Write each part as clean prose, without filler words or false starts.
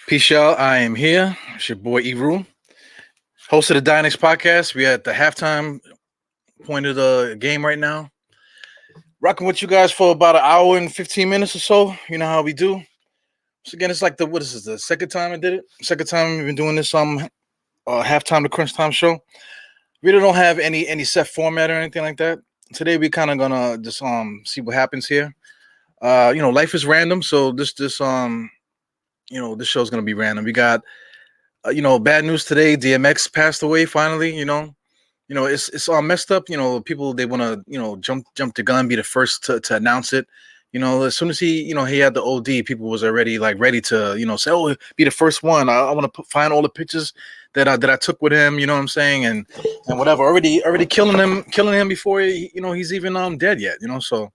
Peace, y'all. I am here. It's your boy Eru, host of the DiehardKnicks podcast. We're at the halftime point of the game right now. Rocking with you guys for about an hour and 15 minutes or so. You know how we do. So again, it's like what is this? The second time I did it. Second time we've been doing this halftime the Crunchtime show. We really don't have any set format or anything like that. Today we kind of gonna just see what happens here. Life is random, so this show's gonna be random. We got bad news today. Dmx passed away finally. It's all messed up. People they want to jump the gun, be the first to announce it. As soon as he had the OD, people was already like ready to say, oh, be the first one. I want to find all the pictures that I took with him. You know what I'm saying, and whatever. Already killing him before he's even dead yet. So.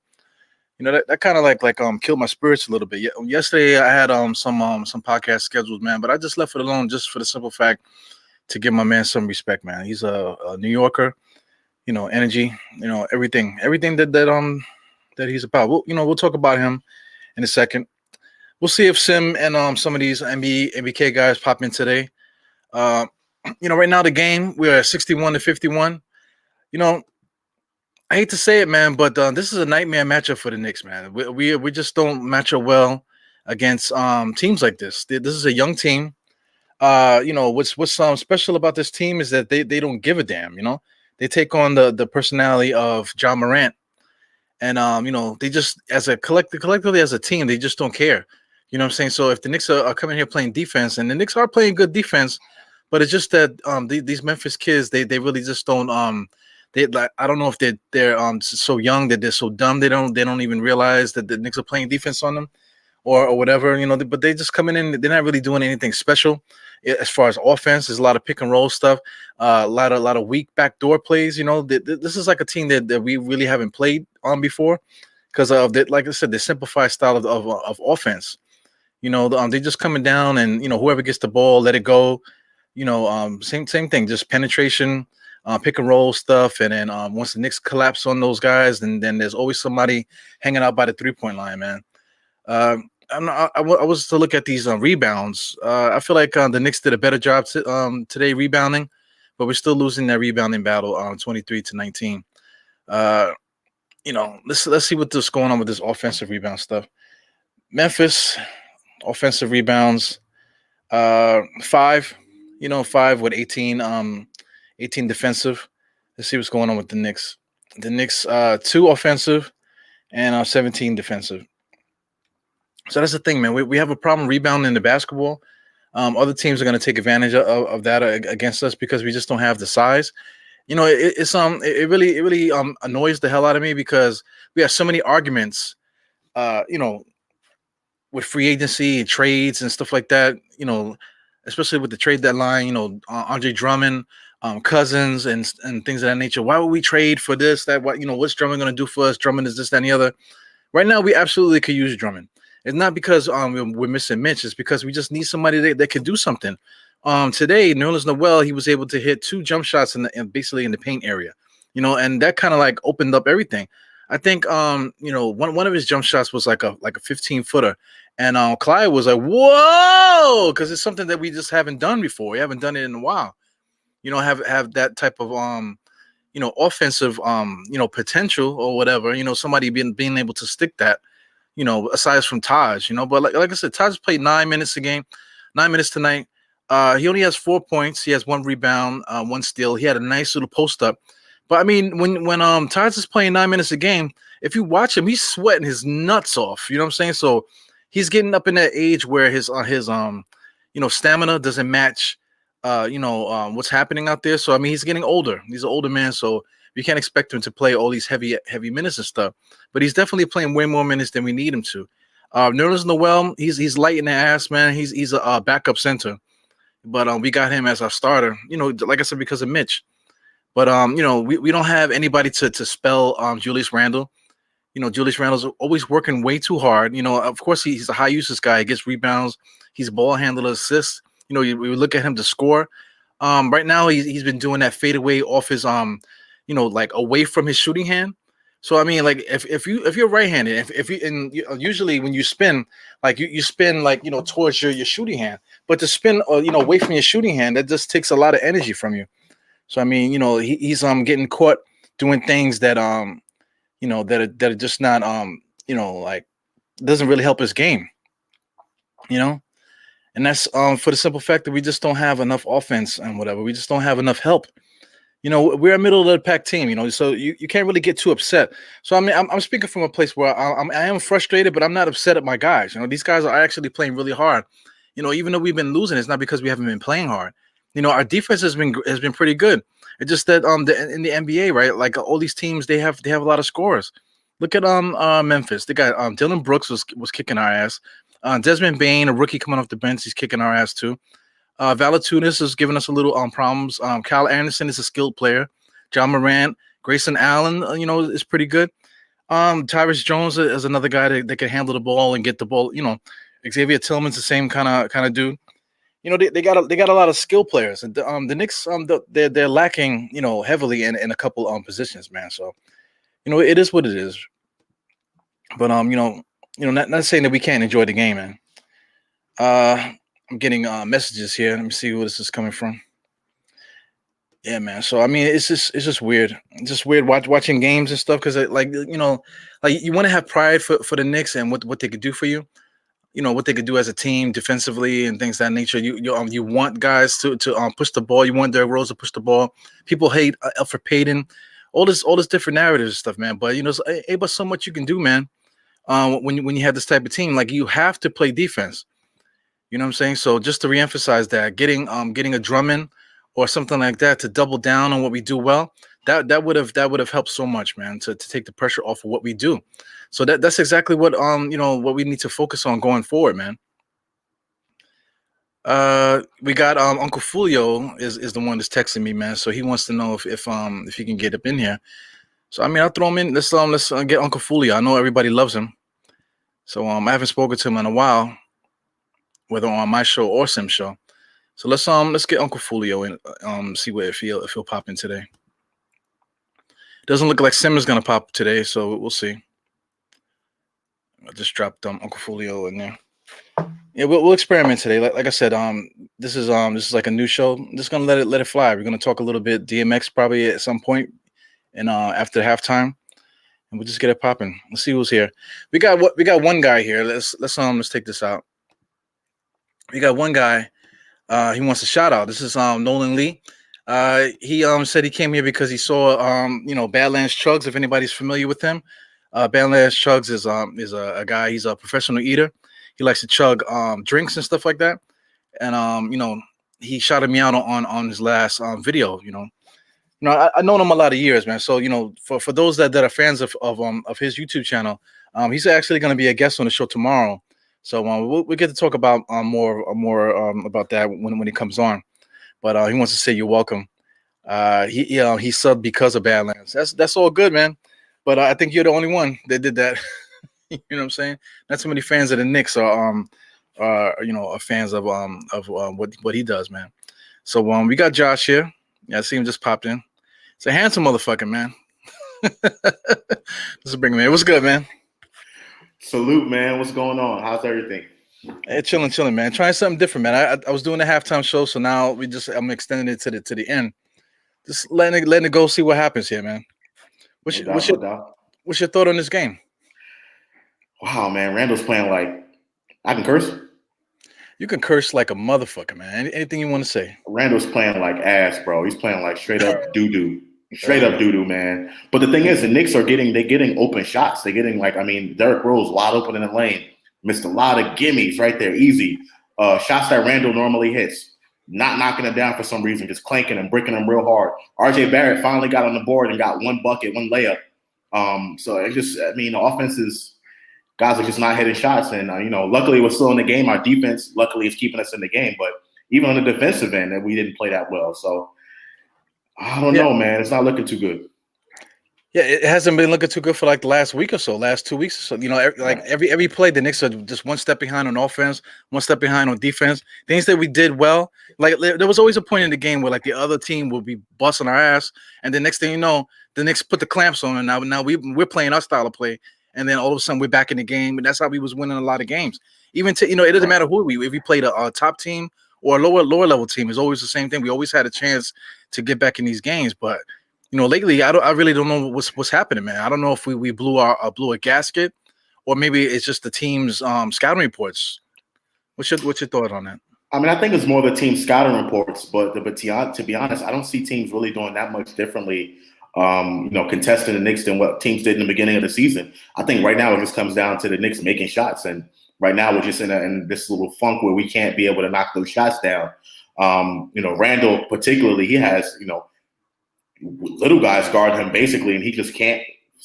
That kind of like killed my spirits a little bit. Yesterday I had some podcast scheduled, man, but I just left it alone just for the simple fact to give my man some respect, man. He's a New Yorker, energy, everything that he's about. We'll talk about him in a second. We'll see if Sim and some of these MBK guys pop in today. Right now the game we're at 61-51. I hate to say it, man, but this is a nightmare matchup for the Knicks, man. We just don't match up well against teams like this. This is a young team. What's special about this team is that they don't give a damn. They take on the personality of John Morant, and they just collectively as a team they just don't care. You know what I'm saying? So if the Knicks are coming here playing defense, and the Knicks are playing good defense, but it's just that these Memphis kids they really just don't I don't know if they're so young that they're so dumb they don't even realize that the Knicks are playing defense on them or whatever, but they just coming in, they're not really doing anything special as far as offense. There's a lot of pick and roll stuff, a lot of weak backdoor plays. This is like a team that we really haven't played on before because of like I said, the simplified style of offense. They just coming down and whoever gets the ball, let it go. Same thing, just penetration. Pick and roll stuff, and then once the Knicks collapse on those guys, then there's always somebody hanging out by the 3-point line, man. I was to look at these rebounds. I feel like the Knicks did a better job today rebounding, but we're still losing that rebounding battle 23-19. Let's see what's going on with this offensive rebound stuff. Memphis offensive rebounds, 5 with 18 defensive. Let's see what's going on with the Knicks. The Knicks 2 offensive and 17 defensive. So that's the thing, man. We have a problem rebounding the basketball. Other teams are going to take advantage of that against us because we just don't have the size. It really annoys the hell out of me because we have so many arguments, with free agency and trades and stuff like that. Especially with the trade deadline. Andre Drummond, Cousins, and things of that nature. Why would we trade for this? That what what's Drummond going to do for us? Drummond is this, that, and the other. Right now, we absolutely could use Drummond. It's not because we're missing Mitch. It's because we just need somebody that can do something. Today, Nerlens Noel, he was able to hit 2 jump shots basically in the paint area, and that kind of like opened up everything. I think one of his jump shots was like a 15-footer, and Clyde was like, whoa, because it's something that we just haven't done before. We haven't done it in a while. Have that type of offensive potential or whatever. Somebody being able to stick that. Aside from Taj, but like I said, Taj played 9 minutes a game, 9 minutes tonight. He only has 4 points. He has 1 rebound, 1 steal. He had a nice little post up. But I mean, when Taj is playing 9 minutes a game, if you watch him, he's sweating his nuts off. You know what I'm saying? So he's getting up in that age where his stamina doesn't match what's happening out there. So I mean, he's getting older. He's an older man, so we can't expect him to play all these heavy minutes and stuff. But he's definitely playing way more minutes than we need him to. Nerlens Noel, he's light in the ass, man. He's a backup center, but we got him as our starter. Like I said, because of Mitch. But we don't have anybody to spell Julius Randle. Julius Randle's always working way too hard. Of course he's a high usage guy. He gets rebounds. He's a ball handler, assists. We look at him to score. Right now he's been doing that fadeaway off his like away from his shooting hand, So I mean, like if you're right-handed, if you and usually when you spin, like you spin like towards your shooting hand, but to spin away from your shooting hand, that just takes a lot of energy from you. So I mean, he's getting caught doing things that that are just not like doesn't really help his game, you know. And that's for the simple fact that we just don't have enough offense and whatever. We just don't have enough help. We're a middle of the pack team, so you can't really get too upset. So I mean, I'm speaking from a place where I am frustrated, but I'm not upset at my guys. These guys are actually playing really hard. Even though we've been losing, it's not because we haven't been playing hard. Our defense has been pretty good. It's just that in the NBA, right? Like all these teams, they have a lot of scorers. Look at Memphis. They got Dylan Brooks was kicking our ass. Desmond Bain, a rookie coming off the bench, he's kicking our ass too. Valanciunas is giving us a little problems. Kyle Anderson is a skilled player. John Morant, Grayson Allen, is pretty good. Tyrus Jones is another guy that can handle the ball and get the ball. Xavier Tillman's the same kind of dude. They got a lot of skill players, and the Knicks they're lacking heavily in a couple positions, man. So it is what it is. But not saying that we can't enjoy the game, man. I'm getting messages here. Let me see where this is coming from. Yeah, man. So I mean, it's just weird. It's just weird watching games and stuff because like you want to have pride for the Knicks and what they could do for you. What they could do as a team defensively and things of that nature. You want guys to push the ball. You want Derrick Rose to push the ball. People hate Elfrid Payton. All this different narratives and stuff, man. But but so much you can do, man. When you have this type of team, like you have to play defense. You know what I'm saying? So just to reemphasize that, getting a Drummond or something like that to double down on what we do well, that would have helped so much, man, to take the pressure off of what we do. So that's exactly what what we need to focus on going forward, man. We got Uncle Fulio is the one that's texting me, man. So he wants to know if he can get up in here. So I mean, I'll throw him in. Let's get Uncle Fulio. I know everybody loves him. So I haven't spoken to him in a while, whether on my show or Sim show. So let's get Uncle Fulio in, see if he'll pop in today. Doesn't look like Sim is gonna pop today, so we'll see. I just dropped Uncle Fulio in there. Yeah, we'll experiment today. Like I said, this is like a new show. I'm just gonna let it fly. We're gonna talk a little bit DMX probably at some point, and after halftime, and we'll just get it popping. Let's see who's here. We got one guy here. Let's take this out. We got one guy. He wants a shout out. This is Nolan Lee. He said he came here because he saw Badlands Chugs. If anybody's familiar with him, Badlands Chugs is a guy. He's a professional eater. He likes to chug drinks and stuff like that. And he shouted me out on his last video. I've known him a lot of years, man. So for those that are fans of his YouTube channel, he's actually going to be a guest on the show tomorrow. So we'll get to talk about more about that when he comes on. But he wants to say you're welcome. He subbed because of Badlands. That's all good, man. But I think you're the only one that did that. You know what I'm saying? Not so many fans of the Knicks are fans of what he does, man. So we got Josh here. Yeah, I see him just popped in. It's a handsome motherfucker, man. Let's bring him in. What's good, man? Salute, man. What's going on? How's everything? Hey, chilling, man. Trying something different, man. I was doing the halftime show, so now I'm extending it to the end. Just letting it go, see what happens here, man. What's your thought on this game? Wow, man. Randall's playing like I can curse. You can curse like a motherfucker, man. Anything you want to say. Randall's playing like ass, bro. He's playing like straight up doo-doo. Straight up doo-doo, man. But the thing is, the Knicks are getting open shots. They're getting Derrick Rose wide open in the lane. Missed a lot of gimmies right there, easy. Shots that Randall normally hits. Not knocking them down for some reason, just clanking and bricking them real hard. RJ Barrett finally got on the board and got one bucket, one layup. So it just, the offense is, guys are just not hitting shots. And, luckily we're still in the game. Our defense, luckily, is keeping us in the game. But even on the defensive end, we didn't play that well. So I don't know, man. It's not looking too good. Yeah, it hasn't been looking too good for like the last week or so, last 2 weeks or so. Like Right. every play, the Knicks are just one step behind on offense, one step behind on defense. Things that we did well, like there was always a point in the game where like the other team would be busting our ass, and the next thing you know, the Knicks put the clamps on, and now we're playing our style of play, and then all of a sudden we're back in the game, and that's how we was winning a lot of games. Even to it doesn't Right. matter who if we played a top team or a lower level team, it's always the same thing. We always had a chance to get back in these games, but lately I really don't know what's happening, man. I don't know if we blew a gasket, or maybe it's just the team's scouting reports. What's your thought on that? I mean, I think it's more the team scouting reports, but to be honest, I don't see teams really doing that much differently, contesting the Knicks than what teams did in the beginning of the season. I think right now it just comes down to the Knicks making shots, and right now we're just in this little funk where we can't be able to knock those shots down. Randall particularly, he has, little guys guard him basically, and he just can't,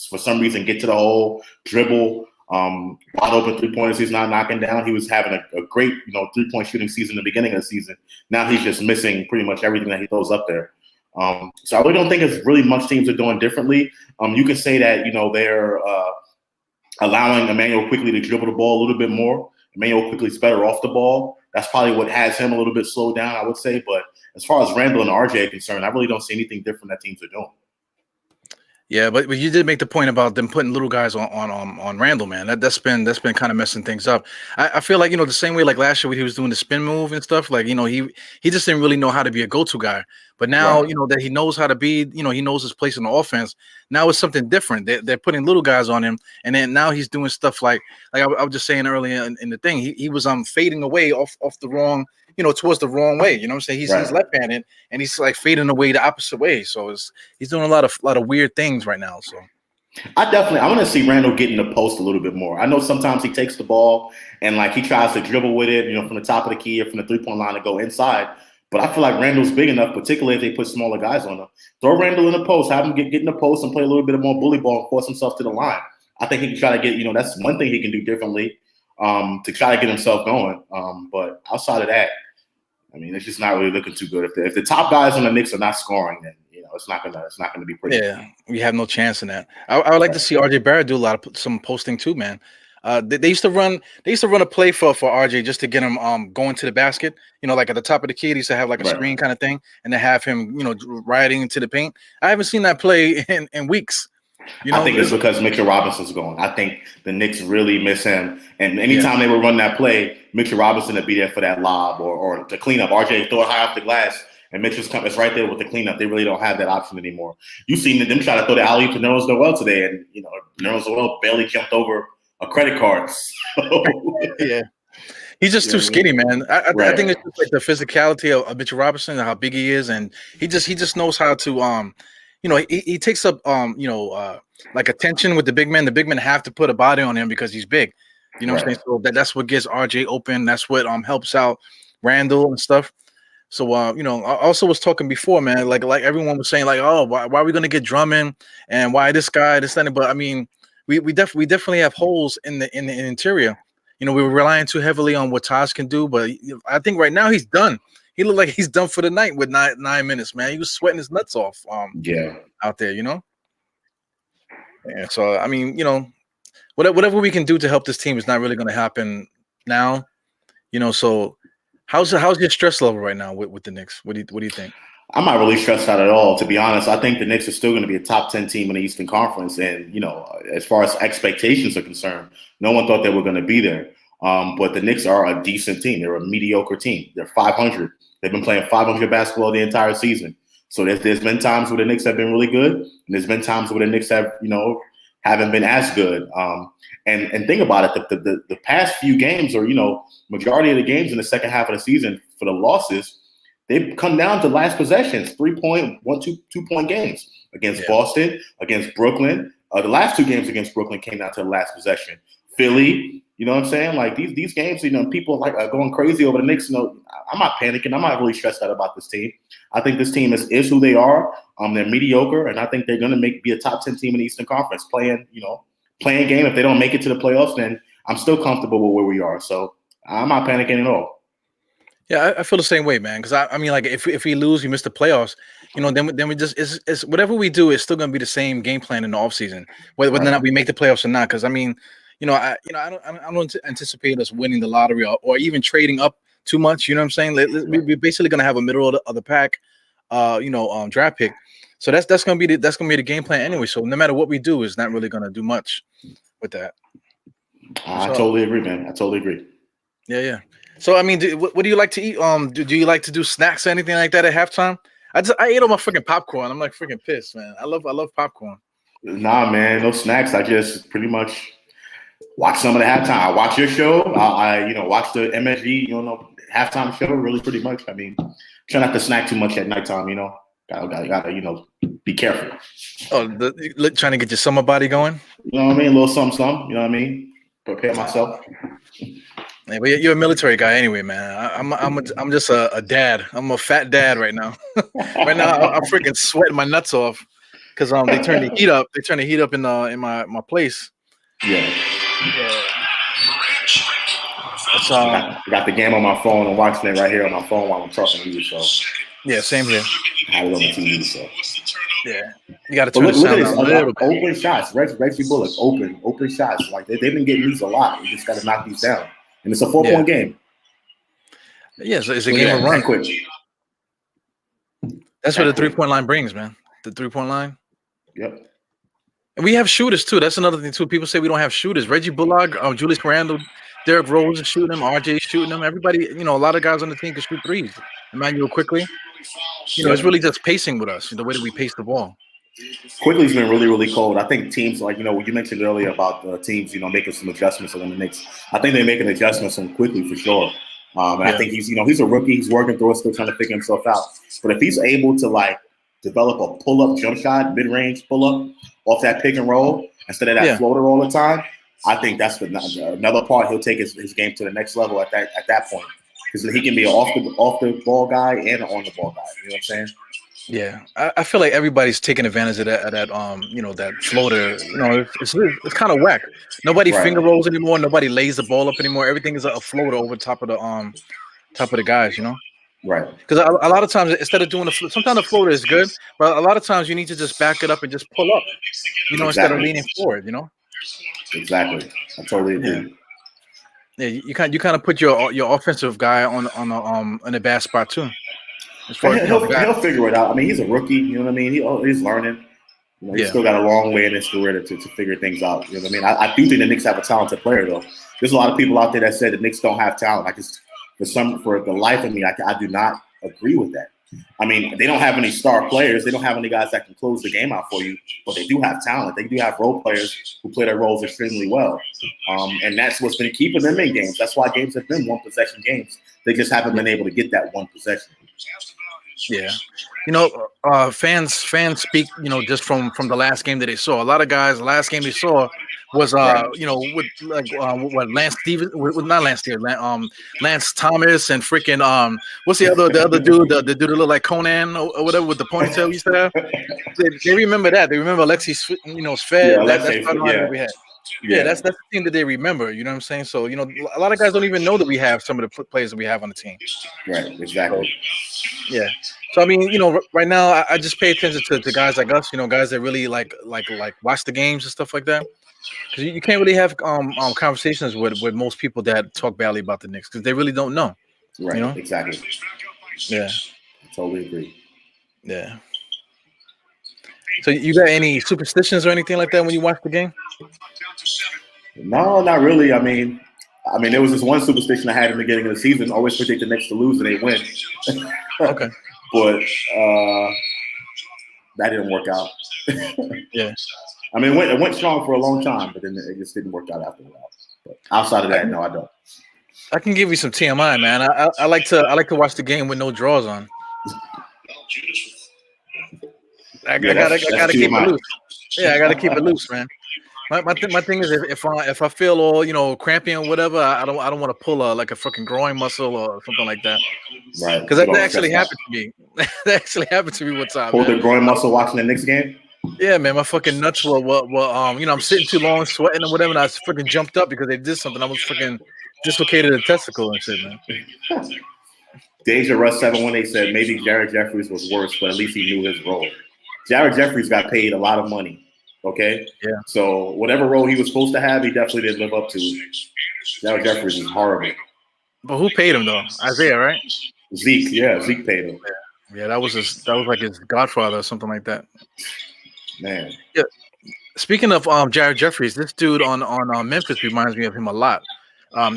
for some reason, get to the hole, dribble. Wide open 3-pointers he's not knocking down. He was having a great, 3-point shooting season in the beginning of the season. Now he's just missing pretty much everything that he throws up there. So I really don't think it's really much teams are doing differently. You can say that, they're allowing Emmanuel Quickly to dribble the ball a little bit more. Emmanuel Quickly's better off the ball. That's probably what has him a little bit slowed down, I would say. But as far as Randall and RJ are concerned, I really don't see anything different that teams are doing. Yeah, but you did make the point about them putting little guys on Randall, man. That's been kind of messing things up. I feel like the same way like last year when he was doing the spin move and stuff. Like he just didn't really know how to be a go-to guy. But now Right. that he knows how to be, he knows his place in the offense. Now it's something different. They're putting little guys on him, and then now he's doing stuff like I was just saying earlier in the thing. He was fading away off the wrong. Towards the wrong way. You know what I'm saying? He's Right. left-handed and he's like fading away the opposite way. So he's doing a lot of weird things right now. So I want to see Randall get in the post a little bit more. I know sometimes he takes the ball and like he tries to dribble with it, from the top of the key or from the 3-point line to go inside. But I feel like Randall's big enough, particularly if they put smaller guys on him. Throw Randall in the post, have him get in the post and play a little bit more bully ball and force himself to the line. I think he can try to get, that's one thing he can do differently to try to get himself going. But outside of that, I mean, it's just not really looking too good. If the top guys on the Knicks are not scoring, then it's not gonna be pretty. yeah, we have no chance in that. I would like to see RJ Barrett do some posting too, man. They used to run a play for RJ just to get him going to the basket. Like at the top of the key, they used to have like a Right. screen kind of thing, and to have him riding into the paint. I haven't seen that play in weeks. I think it's because Mitchell Robinson's gone. I think the Knicks really miss him. And anytime they would run that play, Mitchell Robinson would be there for that lob or to clean up. RJ throw it high off the glass, and Mitchell's right there with the cleanup. They really don't have that option anymore. You've seen them try to throw the alley to Nerlens Noel today, and Nerlens Noel barely jumped over a credit card. So, Yeah. He's just too skinny, man. I Right. think it's just like the physicality of Mitchell Robinson and how big he is, and he just knows how to he takes up like attention with the big men. The big men have to put a body on him because he's big. You know what I'm saying? So that's what gets RJ open. That's what helps out Randall and stuff. So I also was talking before, man. Like everyone was saying, like, oh, why are we gonna get Drummond and why this guy, this and that? But I mean, we definitely have holes in the interior. We were relying too heavily on what Taj can do, but I think right now he's done. He looked like he's done for the night with 9 minutes, man. He was sweating his nuts off Yeah. out there, Yeah, so I mean, whatever we can do to help this team is not really going to happen now. So how's your stress level right now with the Knicks? What do you think? I'm not really stressed out at all, to be honest. I think the Knicks are still going to be a top 10 team in the Eastern Conference. And, as far as expectations are concerned, no one thought they were going to be there. But the Knicks are a decent team. They're a mediocre team. They're 500. They've been playing 500 basketball the entire season. So there's been times where the Knicks have been really good, and there's been times where the Knicks have, haven't been as good. And think about it, the past few games, or majority of the games in the second half of the season for the losses, they've come down to last possessions, 3-point, 2-point games against Boston, against Brooklyn. The last 2 games against Brooklyn came down to the last possession. Philly, you know what I'm saying? Like these games, people are going crazy over the Knicks. I'm not panicking. I'm not really stressed out about this team. I think this team is who they are. They're mediocre, and I think they're going to be a top 10 team in the Eastern Conference. Playing game. If they don't make it to the playoffs, then I'm still comfortable with where we are. So I'm not panicking at all. Yeah, I feel the same way, man. Because I mean, like if we lose, we miss the playoffs. then we just it's whatever we do is still gonna be the same game plan in the offseason, whether or not we make the playoffs or not. Because I mean, I don't anticipate us winning the lottery or even trading up too much. You know what I'm saying? We're basically gonna have a middle of the pack, draft pick. So that's gonna be the game plan anyway. So no matter what we do, it's not really gonna do much with that. I totally agree, man. I totally agree. Yeah. So I mean, what do you like to eat? Do you like to do snacks or anything like that at halftime? I ate all my freaking popcorn. I'm like freaking pissed, man. I love popcorn. Nah, man, no snacks. I just pretty much watch some of the halftime. I watch your show. I watch the MSG, halftime show. Really, pretty much. I mean, try not to snack too much at nighttime. Gotta be careful. Oh, trying to get your summer body going. You know what I mean? A little something. You know what I mean? Prepare myself. Hey, but you're a military guy anyway, man. I'm just a dad. I'm a fat dad right now. Right now, I'm freaking sweating my nuts off because they turn the heat up. They turn the heat up in my place. Yeah. So, I got the game on my phone and watching it right here on my phone while I'm talking to you. So yeah, same here. I have it on the TV. So yeah, you got to turn the sound down a little bit. Open shots, Reggie Bullock. Open shots. Like they've been getting these a lot. You just got to knock these down. And it's a 4-point game. Yeah, it's a game of run. Quick. That's what the 3-point line brings, man. The 3-point line. Yep. And we have shooters too. That's another thing too. People say we don't have shooters. Reggie Bullock, Julius Randle, Derrick Rose is shooting them. RJ shooting them. Everybody, a lot of guys on the team can shoot threes. Emmanuel Quickly. It's really just pacing with us. The way that we pace the ball. Quickly's been really, really cold. I think teams like, you mentioned earlier about the teams, making some adjustments on the Knicks. I think they're making adjustments on Quickly for sure. And I think he's a rookie. He's working through it, still trying to figure himself out. But if he's able to develop a pull-up jump shot, mid-range pull-up off that pick and roll instead of that floater all the time, I think that's another part. He'll take his game to the next level at that point because he can be an off the ball guy and an on the ball guy. You know what I'm saying? Yeah, I feel like everybody's taking advantage of that. That floater. It's kind of whack. Nobody finger rolls anymore. Nobody lays the ball up anymore. Everything is a floater over top of the guys. Right. Because a lot of times instead of doing sometimes the floater is good, but a lot of times you need to just back it up and just pull up. Instead of leaning forward. Exactly. I totally agree. Yeah, you kind of put your offensive guy on in a bad spot too. He'll figure it out. I mean, he's a rookie. You know what I mean? He's learning. He's still got a long way in his career to figure things out. You know what I mean? I do think the Knicks have a talented player, though. There's a lot of people out there that said the Knicks don't have talent. For the life of me, I do not agree with that. I mean, they don't have any star players. They don't have any guys that can close the game out for you, but they do have talent. They do have role players who play their roles extremely well. And that's what's been keeping them in games. That's why games have been one-possession games. They just haven't been able to get that one possession. Yeah. Fans speak, just from the last game that they saw. A lot of guys, the last game they saw was, with Lance Stevens, not Lance Stevens, Lance Thomas and freaking, what's the other dude, the dude that looked like Conan or whatever with the ponytail he used to have? They remember that. They remember Alexi, Sfed. That's what we had. Yeah, that's the team that they remember. You know what I'm saying? So, a lot of guys don't even know that we have some of the players that we have on the team. Right, exactly. So, yeah. So, I mean, right now I just pay attention to guys like us, guys that really like watch the games and stuff like that. Because you can't really have conversations with most people that talk badly about the Knicks because they really don't know. Right, exactly. Yeah. I totally agree. Yeah. So you got any superstitions or anything like that when you watch the game? No, not really. I mean, there was this one superstition I had in the beginning of the season. Always predict the Knicks to lose and they win. Okay. But that didn't work out. Yeah. I mean, it went strong for a long time, but then it just didn't work out after a while. But outside of that, no, I don't. I can give you some TMI, man. I like to watch the game with no draws on. I gotta keep it loose. Yeah, I gotta keep it loose, man. My thing is if I feel all crampy or whatever, I don't want to pull a fucking groin muscle or something like that. Right. Because that actually happened to me. That actually happened to me one time. Pulled the groin muscle watching the Knicks game. Yeah, man, my fucking nuts were I'm sitting too long, sweating or whatever, and I freaking jumped up because they did something. I was freaking dislocated a testicle and shit, man. Deja Russ 718 said maybe Jared Jeffries was worse, but at least he knew his role. Jared Jeffries got paid a lot of money. Okay? Yeah. So whatever role he was supposed to have, he definitely didn't live up to. Jared Jeffries is horrible. But who paid him though? Isaiah, right? Zeke paid him. Yeah, that was like his godfather or something like that. Man. Yeah. Speaking of Jared Jeffries, this dude on Memphis reminds me of him a lot.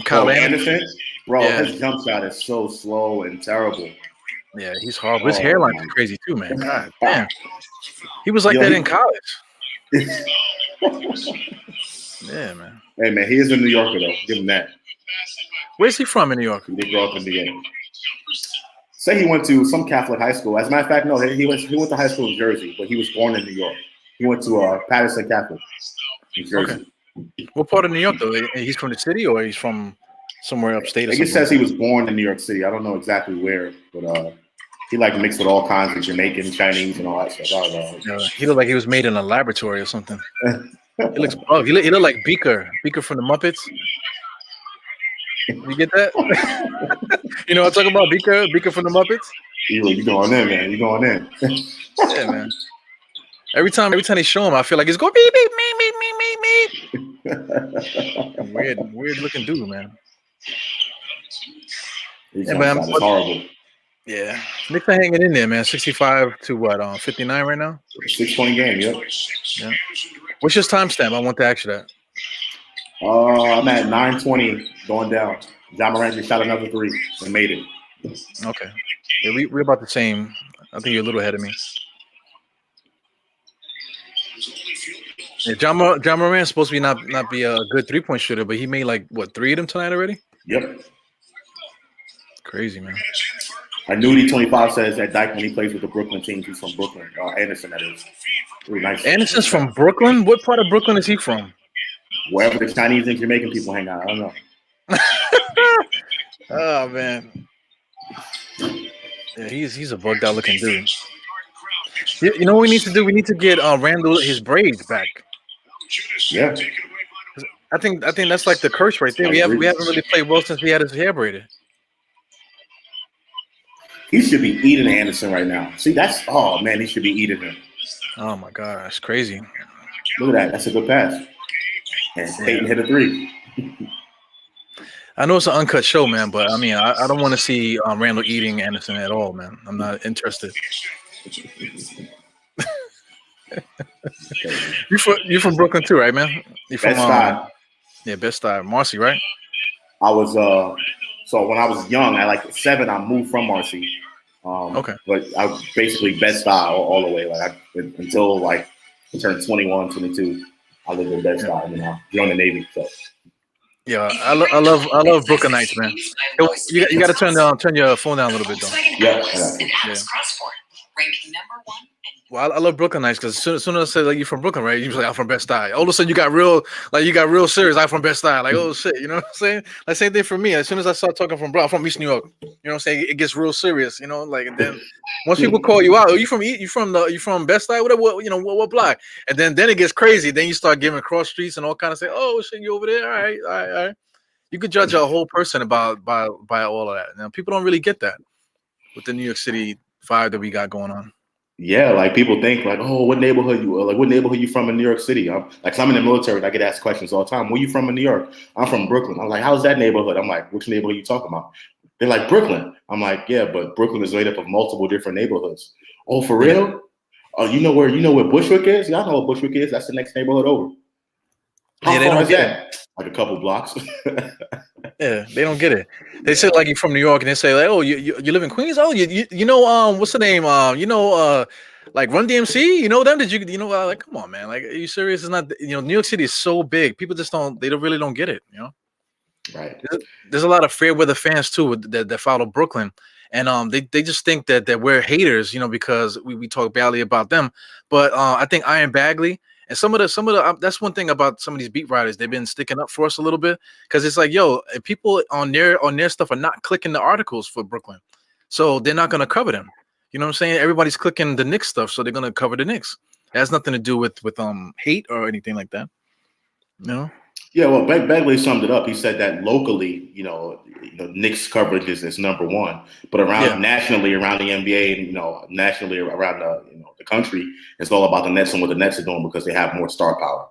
Kyle Anderson, bro, yeah. his jump shot is so slow and terrible. Yeah, he's horrible. His hairline is crazy too, man. God damn. He was like that in college. Yeah, man. Hey, man, he is a New Yorker, though. Give him that. Where's he from in New York? He did grow up in New York. Say he went to some Catholic high school. As a matter of fact, no, he went to high school in Jersey, but he was born in New York. He went to Patterson Catholic in Jersey. Okay. What part of New York, though? He's from the city or he's from somewhere upstate? I guess it says he was born in New York City. I don't know exactly where, but he like mixed with all kinds of Jamaican, Chinese, and all that stuff. He looked like he was made in a laboratory or something. He looks bugged. He looked like Beaker from the Muppets. You get that? You know what I'm talking about? Beaker from the Muppets? You going in, man. You going in. Yeah, man. Every time they show him, I feel like he's going beep, beep, me. Weird looking dude, man. He's horrible. Yeah. Knicks are hanging in there, man. 65 to what? 59 right now? 6-point game, yep. Yeah. What's your timestamp? I want to ask you that. I'm at 9:20 going down. John Morant just shot another 3 and made it. Okay. Yeah, we're about the same. I think you're a little ahead of me. Yeah, John Morant's supposed to be not be a good 3-point shooter, but he made like what 3 of them tonight already? Yep. Crazy, man. Nudie25 says that Dyke, when he plays with the Brooklyn team, he's from Brooklyn. Anderson, that is. Really nice. Anderson's from Brooklyn? What part of Brooklyn is he from? Wherever the Chinese and Jamaican people hang out. I don't know. Oh, man. Yeah, he's a bugged out looking dude. You know what we need to do? We need to get Randall his braids back. Yeah. I think that's like the curse right there. We haven't really played well since we had his hair braided. He should be eating Anderson right now. See, he should be eating him. Oh my God, that's crazy. Look at that. That's a good pass. And Peyton hit a 3. I know it's an uncut show, man, but I mean, I don't want to see Randall eating Anderson at all, man. I'm not interested. You from Brooklyn too, right, man? You from Bed-Stuy. Yeah, Bed-Stuy. Marcy, right? I was so when I was young, at like 7, I moved from Marcy. Okay. But I was basically Bed-Stuy all the way. Like until like I turned 21, 22, I lived in Bed-Stuy, you know, joined the Navy. So yeah, I love Brooklynites, man. You got to turn your phone down a little bit, though. Yeah. Ranking number 1. Well, I love Brooklynites because as soon as I say like you're from Brooklyn, right? You like I'm from Bed-Stuy. All of a sudden you got real serious. I'm from Bed-Stuy. Like oh shit, you know what I'm saying? Like same thing for me. As soon as I start talking I'm from East New York. You know what I'm saying? It gets real serious. You know, like and then once people call you out, you from Bed-Stuy? What block? And then it gets crazy. Then you start giving cross streets and all kind of say, oh shit, you over there? All right. You could judge a whole person by all of that. Now people don't really get that with the New York City vibe that we got going on. Yeah, like people think like, oh, what neighborhood you from in New York City? I'm in the military and I get asked questions all the time. Where you from in New York? I'm from Brooklyn. I'm like, how's that neighborhood? I'm like, which neighborhood are you talking about? They're like, Brooklyn. I'm like, yeah, but Brooklyn is made up of multiple different neighborhoods. Oh, for real? Oh, you know where Bushwick is? Y'all know what Bushwick is. That's the next neighborhood over. How far is that? Like a couple blocks. Yeah, they don't get it. They say like you're from New York, and they say like, oh, you live in Queens. Oh, you know what's the name? Like Run DMC. You know them? Did you know? Like, come on, man. Like, are you serious? It's not. New York City is so big. People just don't. They really don't get it. You know. Right. There's a lot of fair weather fans too that follow Brooklyn, and they just think that we're haters. Because we talk badly about them. But I think Iron Bagley. And some of the that's one thing about some of these beat writers. They've been sticking up for us a little bit because it's like, yo, people on their stuff are not clicking the articles for Brooklyn, so they're not gonna cover them. You know what I'm saying? Everybody's clicking the Knicks stuff, so they're gonna cover the Knicks. It has nothing to do with hate or anything like that. No. Yeah, well, Begley summed it up. He said that locally, Knicks coverage is number one, but Yeah, around nationally, around the NBA, and nationally around the country, it's all about the Nets and what the Nets are doing because they have more star power.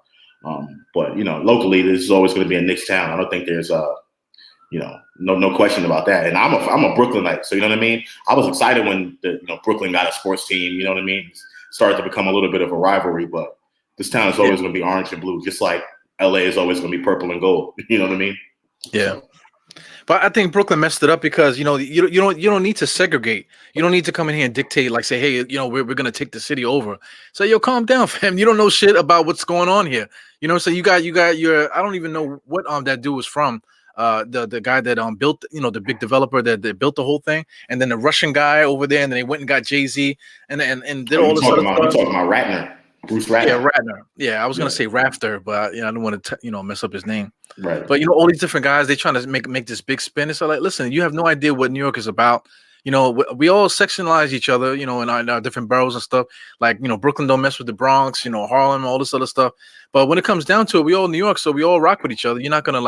But locally, this is always going to be a Knicks town. I don't think there's no question about that. And I'm a Brooklynite, so you know what I mean. I was excited when Brooklyn got a sports team. You know what I mean. It started to become a little bit of a rivalry, but this town is always going to be orange and blue, just like LA is always going to be purple and gold. You know what I mean? yeah. So, But I think Brooklyn messed it up because you don't need to segregate. You don't need to come in here and dictate like say, hey, we're gonna take the city over. So yo, calm down, fam. You don't know shit about what's going on here. So you got your I don't even know what that dude was from. The guy that built the big developer that built the whole thing, and then the Russian guy over there, and then they went and got Jay-Z and did all this other stuff. You're talking about Ratner, Bruce Ratner. Yeah, Ratner. Yeah, I was gonna say Rafter, but I don't want to mess up his name. Right. But all these different guys, they trying to make this big spin. It's like, listen, you have no idea what New York is about. We all sectionalize each other, in our different boroughs and stuff. Like, Brooklyn don't mess with the Bronx, Harlem, all this other stuff. But when it comes down to it, we all New York, so we all rock with each other. You're not gonna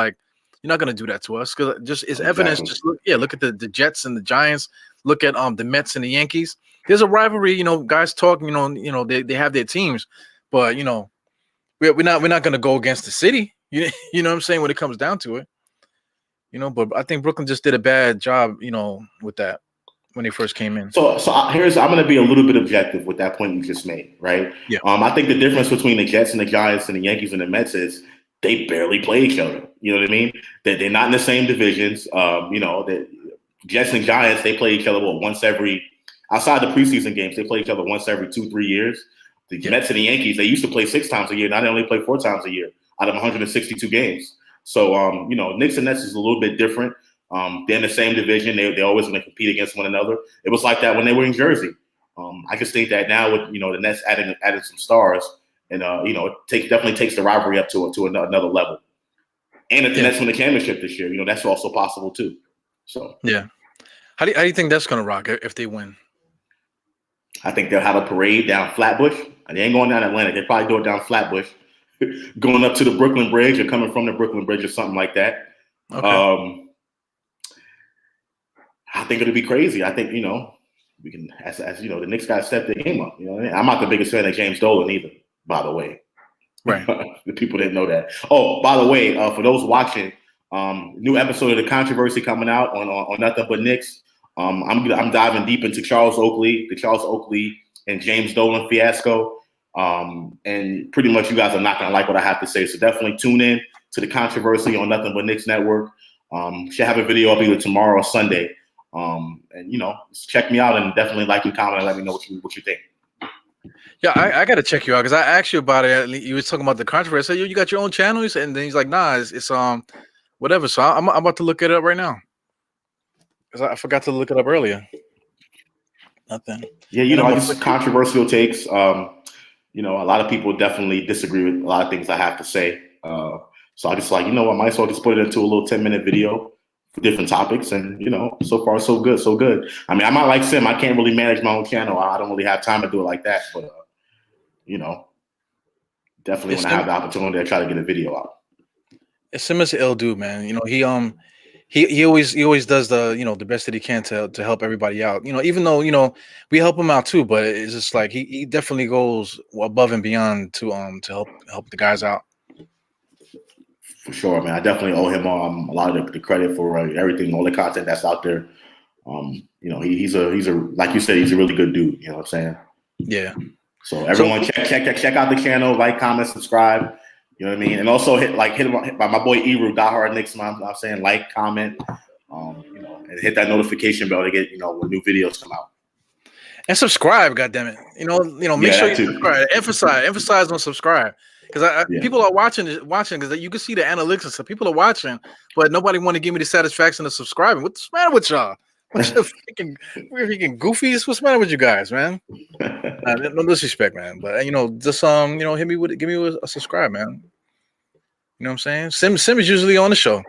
do that to us because just it's evidence. Just look at the Jets and the Giants. Look at the Mets and the Yankees. There's a rivalry. Guys talk. They have their teams, but we're not gonna go against the city. You know what I'm saying when it comes down to it. But I think Brooklyn just did a bad job. With that when they first came in. So I'm going to be a little bit objective with that point you just made, right? Yeah. I think the difference between the Jets and the Giants and the Yankees and the Mets is they barely play each other. You know what I mean? They're not in the same divisions. The Jets and Giants, they play each other once every outside the preseason games. They play each other once every 2-3 years. The Mets and the Yankees, they used to play 6 times a year. Now they only play 4 times a year out of 162 games. So, Knicks and Nets is a little bit different. They're in the same division. They're always going to compete against one another. It was like that when they were in Jersey. I just think that now with, the Nets adding some stars and, it definitely takes the rivalry up to another level. And if the Nets win the championship this year, that's also possible too. So, yeah. How do you think that's going to rock if they win? I think they'll have a parade down Flatbush. They ain't going down Atlantic. They'll probably do it down Flatbush, going up to the Brooklyn Bridge or coming from the Brooklyn Bridge or something like that. Okay. I think it'll be crazy. I think, we can, as the Knicks guys step their game up. I'm not the biggest fan of James Dolan either, by the way. Right. The people didn't know that. Oh, by the way, for those watching, new episode of The Controversy coming out on Nothing But Knicks. I'm diving deep into the Charles Oakley and James Dolan fiasco. And pretty much you guys are not going to like what I have to say. So definitely tune in to The Controversy on Nothing But Knicks Network. Should have a video up either tomorrow or Sunday. And check me out and definitely like and comment and let me know what you think. Yeah, I got to check you out because I asked you about it. You was talking about the controversy. I said, you got your own channel? And then he's like, nah, it's whatever. So I'm about to look it up right now because I forgot to look it up earlier. Nothing. Yeah, I just controversial takes. A lot of people definitely disagree with a lot of things I have to say. So I just I might as well just put it into a little 10-minute video for different topics. And, so far, so good. I mean, I might like Sim. I can't really manage my own channel. I don't really have time to do it like that. But, definitely when I have the opportunity, I try to get a video out. Sim is an ill dude, man. He always does the best that he can to help everybody out. Even though we help him out too, but it's just like he definitely goes above and beyond to help the guys out. For sure, man. I definitely owe him a lot of the credit for everything, all the content that's out there. He's a like you said, he's a really good dude. You know what I'm saying? Yeah. So everyone check out the channel, like, comment, subscribe. You know what I mean? And also hit him by my boy Eru, DiehardKnicks. I'm saying like, comment, and hit that notification bell to get when new videos come out. And subscribe, goddammit. Make sure you subscribe. Emphasize on subscribe. Because people are watching because you can see the analytics and stuff. People are watching, but nobody want to give me the satisfaction of subscribing. What's the matter with y'all? What's the freaking goofies? What's the matter with you guys, man? No disrespect, man. But just give me a subscribe, man. You know what I'm saying? Sim is usually on the show.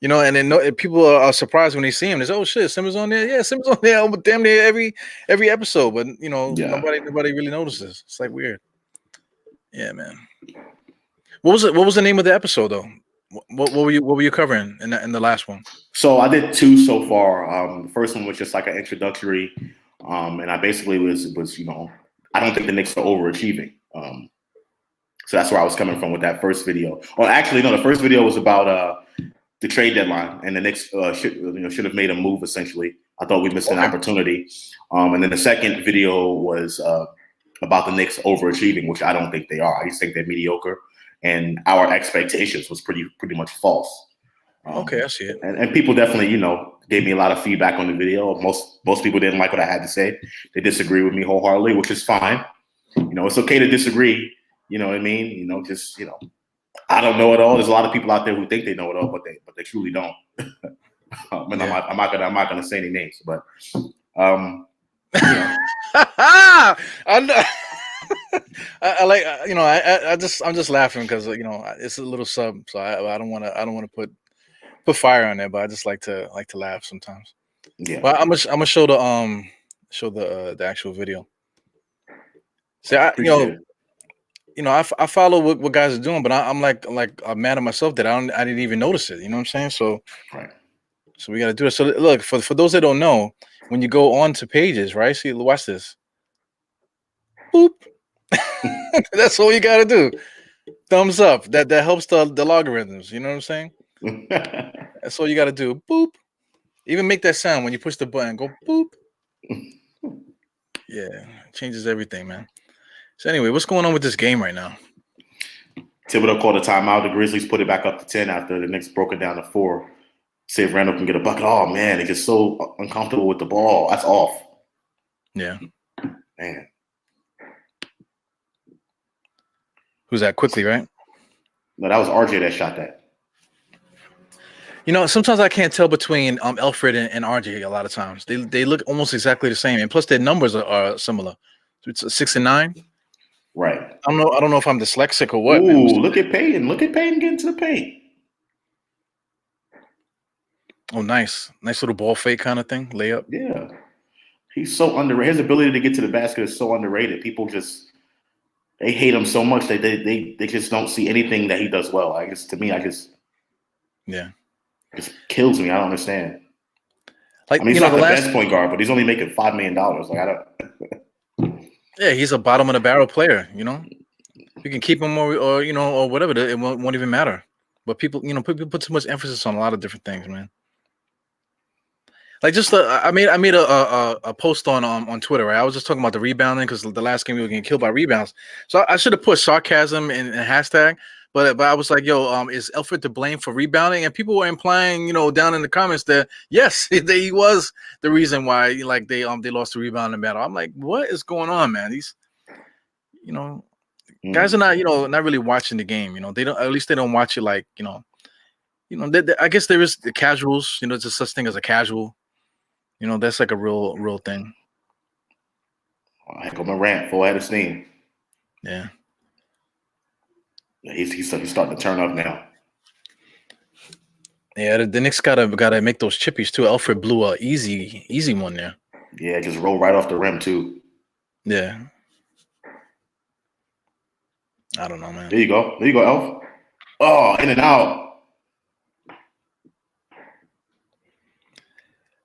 And then people are surprised when they see him. They say, "Oh shit, Sim is on there." Yeah, Sim is on there damn near every episode. But nobody really notices. It's like weird. Yeah, man. What was the name of the episode though? What were you covering in the last one? So I did 2 so far. The first one was just like an introductory, and I basically was I don't think the Knicks are overachieving. So that's where I was coming from with that first video. Well, actually, no, the first video was about the trade deadline, and the Knicks should have made a move. Essentially, I thought we missed an opportunity. And then the second video was about the Knicks overachieving, which I don't think they are. I just think they're mediocre, and our expectations was pretty much false. Okay, I see it. And people definitely, gave me a lot of feedback on the video. Most people didn't like what I had to say. They disagree with me wholeheartedly, which is fine. It's okay to disagree. You know what I mean? I don't know it all. There's a lot of people out there who think they know it all, but they truly don't. I'm not gonna say any names, but I'm just laughing because it's a little sub, so I don't want to put fire on there, but I just like to laugh sometimes. Yeah. Well, I'm gonna show the actual video. See, I follow what guys are doing, but I'm I'm mad at myself that I didn't even notice it. You know what I'm saying? So right. So we got to do it. So look, for those that don't know, when you go on to pages, right? See, watch this. Boop. That's all you got to do. Thumbs up. That helps the logarithms. You know what I'm saying? That's all you got to do. Boop. Even make that sound when you push the button. Go boop. Yeah, changes everything, man. So anyway, what's going on with this game right now? Thibodeau called a timeout. The Grizzlies put it back up to 10 after the Knicks broke it down to 4. See if Randall can get a bucket. Oh, man, he's just so uncomfortable with the ball. That's off. Yeah. Man. Who's that? Quickly, right? No, that was RJ that shot that. Sometimes I can't tell between Alfred and RJ a lot of times. They look almost exactly the same. And plus their numbers are similar. It's 6 and 9. Right. I don't know if I'm dyslexic or what. Ooh, man. look at Payton. Look at Payton getting to the paint. Oh, nice. Nice little ball fake kind of thing. Layup. Yeah. He's so underrated. His ability to get to the basket is so underrated. People they hate him so much that they just don't see anything that he does well. Yeah. Just kills me. I don't understand. He's not the best point guard, but he's only making $5 million. Yeah, he's a bottom of the barrel player. You can keep him or whatever. It won't even matter. But people put too much emphasis on a lot of different things, man. Like I made a post on Twitter, right? I was just talking about the rebounding because the last game we were getting killed by rebounds. So I should have put sarcasm in hashtag, but I was like, yo, is Alfred to blame for rebounding? And people were implying, down in the comments that yes, he was the reason why they lost the rebounding battle. I'm like, what is going on, man? These guys are not really watching the game. They don't, at least they don't watch it I guess there is the casuals. There's a such thing as a casual. That's like a real thing. Heck of a rant, full head of steam. Yeah. He's starting to turn up now. Yeah, the Knicks gotta make those chippies too. Alfred blew a easy one there. Yeah, just roll right off the rim too. Yeah. I don't know, man. There you go, Elf. Oh, in and out.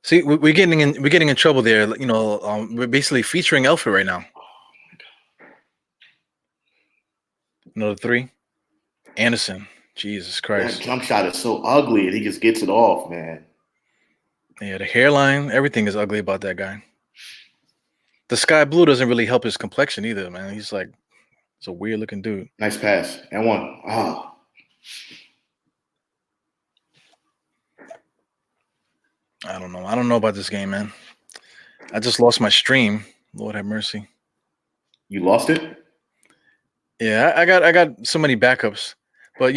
See, we're getting in trouble there. We're basically featuring Alfred right now. Another 3. Anderson. Jesus Christ. That jump shot is so ugly, and he just gets it off, man. Yeah, the hairline, everything is ugly about that guy. The sky blue doesn't really help his complexion either, man. He's a weird looking dude. Nice pass. And one. Oh. I don't know. I don't know about this game, man. I just lost my stream. Lord have mercy. You lost it? Yeah, I got so many backups, but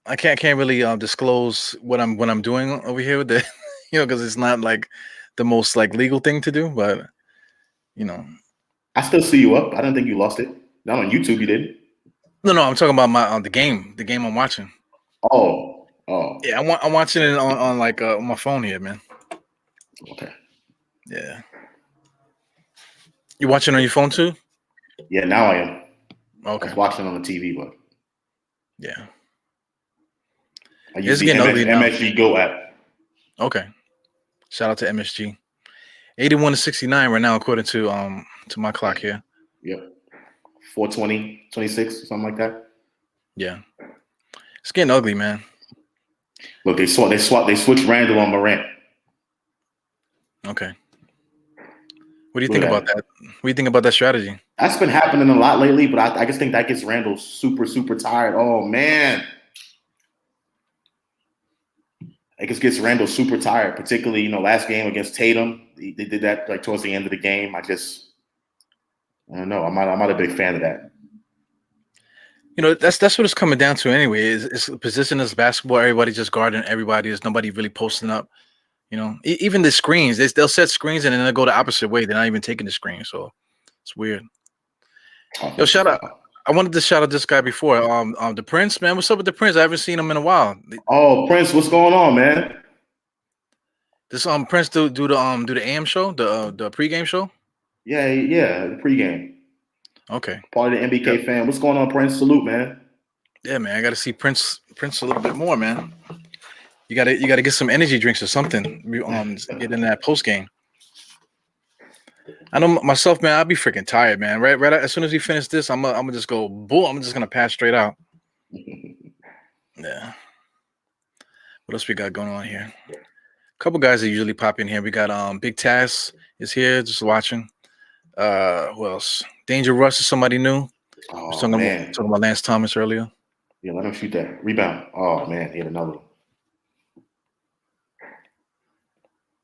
I can't really disclose what I'm doing over here with the, because it's not like the most legal thing to do. But I still see you up. I don't think you lost it. Not on YouTube, you did. No, I'm talking about the game I'm watching. Oh. Yeah, I'm watching it on my phone here, man. Okay. Yeah. You watching on your phone too? Yeah, now I am. Okay. I was watching on the TV, but yeah. I use It's the getting ugly now. MSG Go app. Okay. Shout out to MSG. 81 to 69 right now, according to my clock here. Yep. 420, 26, something like that. Yeah. It's getting ugly, man. Look, they switched Randall on Morant. Okay. What do you think about that? What do you think about that strategy? That's been happening a lot lately, but I just think that gets Randall super, super tired. Oh, man. It just gets Randall super tired, particularly, last game against Tatum. They did that like towards the end of the game. I don't know. I'm not a big fan of that. That's what it's coming down to anyway. It's positionless basketball. Everybody just guarding everybody. There's nobody really posting up. Even the screens, they'll set screens and then they'll go the opposite way. They're not even taking the screen, so it's weird. Yo, shout out! I wanted to shout out this guy before. The Prince, man. What's up with the Prince? I haven't seen him in a while. Oh, Prince, what's going on, man? This Prince do the AM show, the pregame show. Yeah, the pregame. Okay. Part of the MBK fan. What's going on, Prince? Salute, man. Yeah, man. I got to see Prince a little bit more, man. You gotta get some energy drinks or something. Get in that post game. I know myself, man. I'll be freaking tired, man. Right. As soon as we finish this, I'm gonna just go boom. I'm just gonna pass straight out. Yeah. What else we got going on here? A couple guys that usually pop in here. We got Big Taz is here, just watching. Who else? Danger Russ is somebody new. Oh, talking about Lance Thomas earlier. Yeah, let him shoot that rebound. Oh man, he had another one.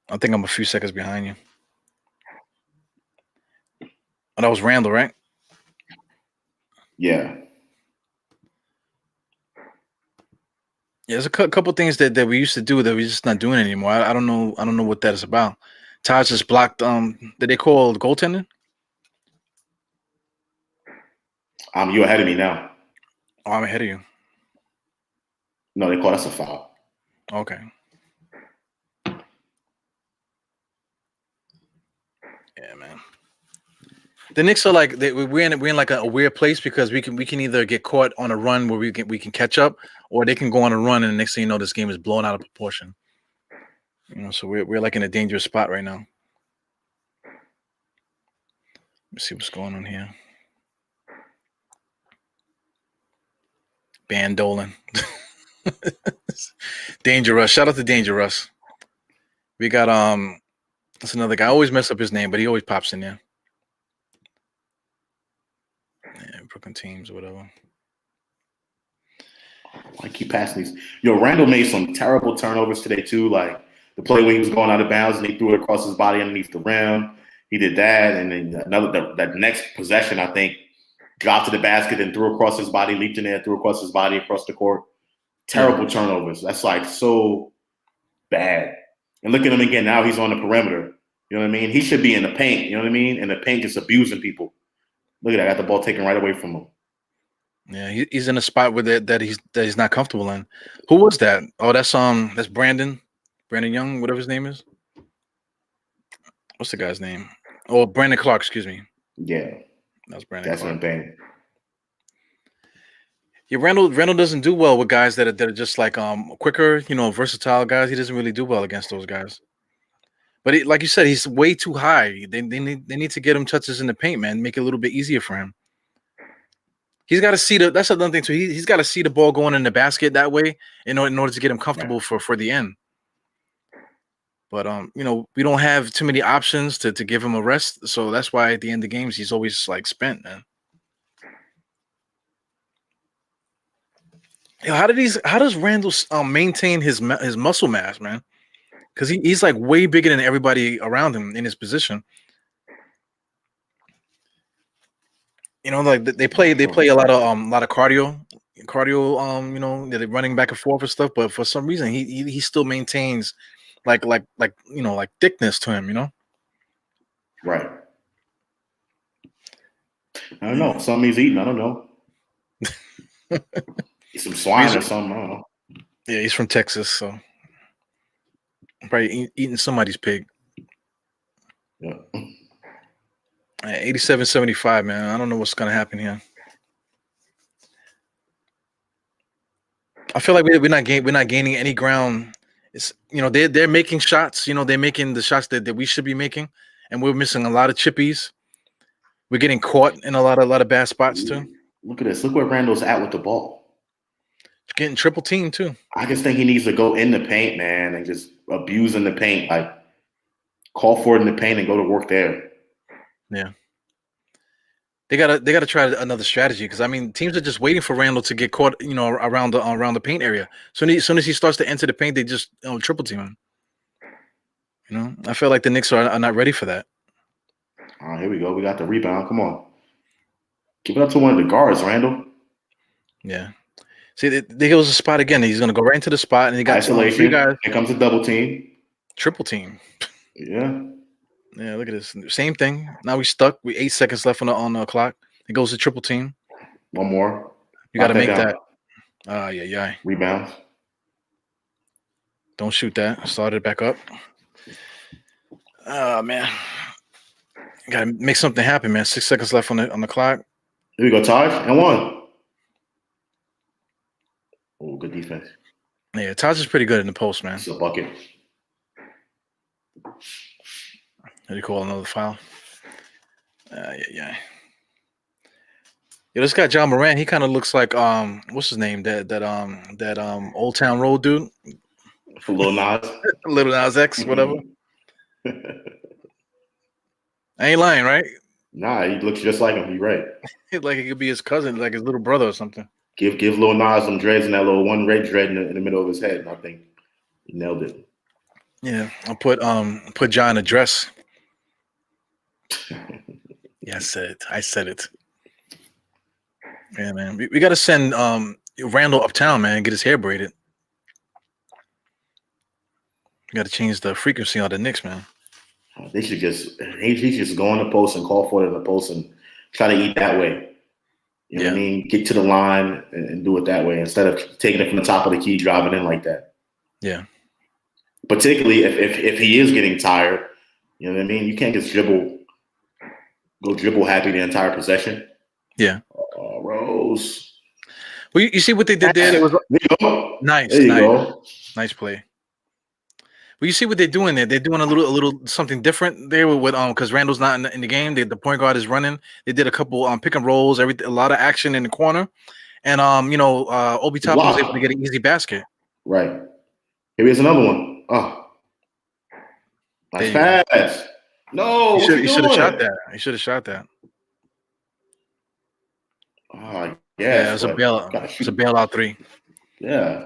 I think I'm a few seconds behind you. Oh, that was Randall, right? Yeah. Yeah, there's a couple things that we used to do that we're just not doing anymore. I don't know what that is about. Taj just blocked did they call goaltending? You're ahead of me now. Oh, I'm ahead of you. No, they call us a foul. Okay. Yeah, man. The Knicks are like we're in like a weird place because we can either get caught on a run where we can catch up, or they can go on a run and the next thing you know, this game is blown out of proportion. So we're like in a dangerous spot right now. Let's see what's going on here. Van Dolan. Dangerous. Shout out to Dangerous. We got that's another guy. I always mess up his name, but he always pops in there. Yeah, Brooklyn teams or whatever. I keep passing these. Yo, Randall made some terrible turnovers today too. Like the play when he was going out of bounds and he threw it across his body underneath the rim. He did that, and then that next possession, I think, got to the basket and threw across his body, leaped in there, threw across his body across the court. Terrible turnovers. That's like so bad. And look at him again. Now he's on the perimeter. You know what I mean? He should be in the paint. You know what I mean? And the paint just abusing people. Look at that. I got the ball taken right away from him. Yeah, he's in a spot where that he's not comfortable in. Who was that? Oh, that's Brandon Young, whatever his name is. What's the guy's name? Oh, Brandon Clark. Excuse me. Yeah, that's Brandon. That's Clark. what I'm saying. Yeah, Randall doesn't do well with guys that are just like quicker, versatile guys. He doesn't really do well against those guys. But like you said, he's way too high. They need to get him touches in the paint, man. Make it a little bit easier for him. He's got to see that's another thing too. He's got to see the ball going in the basket that way in order to get him comfortable for the end. But we don't have too many options to give him a rest, so that's why at the end of games he's always like spent, man. Yo, how does Randall maintain his muscle mass, man? Because he's like way bigger than everybody around him in his position. Like they play a lot of cardio, they're running back and forth and stuff. But for some reason, he still maintains like thickness to him, Right. I don't know. Something he's eating. I don't know. Some swine or something. I don't know. Yeah, he's from Texas, so probably eating somebody's pig. Yeah. 87-75, man. I don't know what's gonna happen here. I feel like we're not gaining any ground. It's they're making shots. They're making the shots that we should be making, and we're missing a lot of chippies. We're getting caught in a lot of bad spots too. Look at this. Look where Randall's at with the ball. Getting triple team too. I just think he needs to go in the paint, man, and just abuse in the paint. Like call for it in the paint and go to work there. Yeah. They gotta try another strategy because I mean teams are just waiting for Randall to get caught, around the paint area. As soon as he starts to enter the paint, they just triple team him. I feel like the Knicks are not ready for that. Oh, here we go. We got the rebound. Come on, give it up to one of the guards, Randall. Yeah. See, there goes the spot again. He's gonna go right into the spot, and he got isolation. 3 guys. Here comes a double team. Triple team. Yeah. Yeah, look at this. Same thing. Now we stuck. We 8 seconds left on the clock. It goes to triple team. One more. You got to make that. Yeah. Rebound. Don't shoot that. Start it back up. Oh man, got to make something happen, man. 6 seconds left on the clock. Here we go, Taj, and 1. Oh, good defense. Yeah, Taj is pretty good in the post, man. It's a bucket. How do you call another foul? Yeah. This guy John Morant, he kind of looks like what's his name? That Old Town Road dude. Lil Nas. Little Nas X, whatever. I ain't lying, right? Nah, he looks just like him. You're right. Like he could be his cousin, like his little brother or something. Give Lil Nas some dreads and that little one red dread in the middle of his head, and I think he nailed it. Yeah, I'll put John in a dress. Yeah, I said it. Yeah, man. We got to send Randall uptown, man, get his hair braided. We got to change the frequency on the Knicks, man. They should he just go on the post and call for it in the post and try to eat that way. You know what I mean? Get to the line and do it that way instead of taking it from the top of the key, driving in like that. Yeah. Particularly if he is getting tired, you know what I mean? You can't just go dribble happy the entire possession. Yeah. Rose. Well, you see what they did there? It was there you go. Nice. There you go. Nice play. Well, you see what they're doing there? They're doing a little something different there with because Randall's not in the game. The point guard is running. They did a couple pick and rolls, a lot of action in the corner, and Obi Toppin was able to get an easy basket. Right. Here is another one. Oh, nice pass. No, you should have shot that. You should have shot that. Oh, yeah, it was a bailout. It's a bailout 3. Yeah.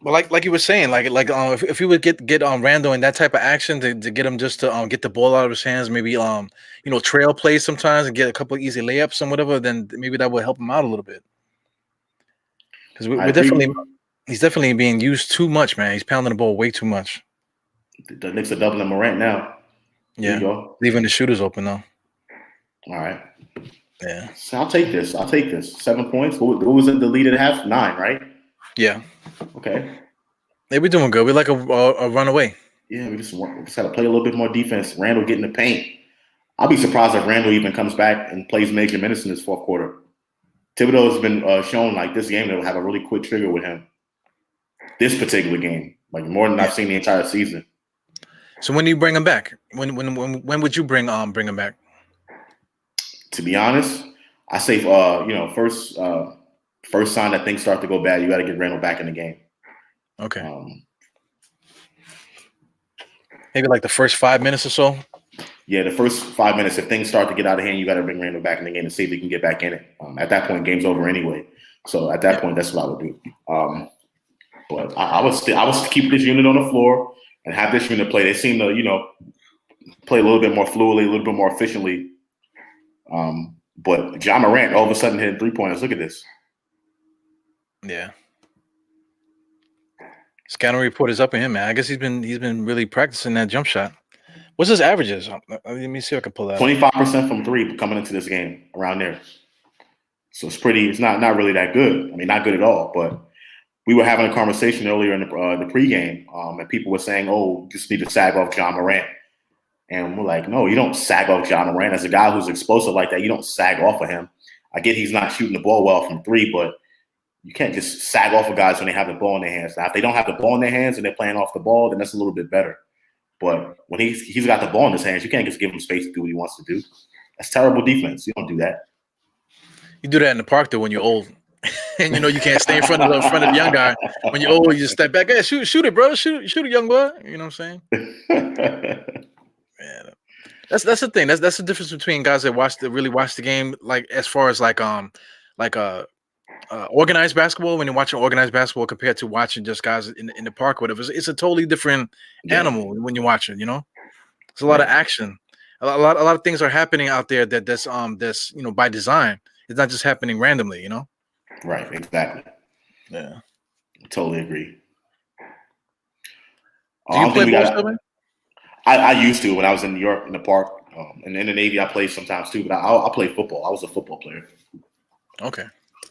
But like you were saying, if you would get Randall in that type of action to get him just to get the ball out of his hands, maybe trail plays sometimes and get a couple of easy layups and whatever, then maybe that would help him out a little bit. Because he's definitely being used too much, man. He's pounding the ball way too much. The Knicks are doubling Morant now. Yeah, leaving the shooters open though. All right. Yeah. So I'll take this. 7 points. What was it? The lead at half? 9, right? Yeah. Okay. Hey, we're doing good. We're like a runaway. Yeah, we just got to play a little bit more defense. Randall getting the paint. I'll be surprised if Randall even comes back and plays major minutes in this fourth quarter. Thibodeau has been shown like this game they'll have a really quick trigger with him. This particular game, like more than I've seen the entire season. So when do you bring him back? When would you bring him back? To be honest, I say first sign that things start to go bad, you got to get Randall back in the game. Okay. Maybe like the first 5 minutes or so. Yeah, the first 5 minutes. If things start to get out of hand, you got to bring Randall back in the game and see if he can get back in it. At that point, game's over anyway. So at that point, that's what I would do. But I would keep this unit on the floor and have this unit play. They seem to, play a little bit more fluidly, a little bit more efficiently. But John Morant all of a sudden hitting 3-pointers. Look at this. Yeah. Scouting report is up in him, man. I guess he's been really practicing that jump shot. What's his averages? Let me see if I can pull that. 25% from 3 coming into this game, around there. So it's not really that good. I mean, not good at all. But we were having a conversation earlier in the pregame, and people were saying, "Oh, you just need to sag off John Morant." And we're like, no, you don't sag off John Morant. As a guy who's explosive like that, you don't sag off of him. I get he's not shooting the ball well from 3, but You can't just sag off of guys when they have the ball in their hands. Now, if they don't have the ball in their hands and they're playing off the ball, then that's a little bit better. But when he's got the ball in his hands, you can't just give him space to do what he wants to do. That's terrible defense. You don't do that. You do that in the park though when you're old, and you can't stay in front of the young guy. When you're old, you just step back. Hey, shoot it, bro. Shoot it, young boy. You know what I'm saying? Man, that's the thing. That's the difference between guys that really watch the game. Like as far as organized basketball, when you're watching organized basketball compared to watching just guys in the park or whatever, it's a totally different animal when you're watching. There's a lot of action. A lot of things are happening out there that's by design. It's not just happening randomly. Right. Exactly. Yeah. Totally agree. Do you play ball still, man? I used to when I was in New York in the park, and in the Navy I played sometimes too. But I played football. I was a football player. Okay.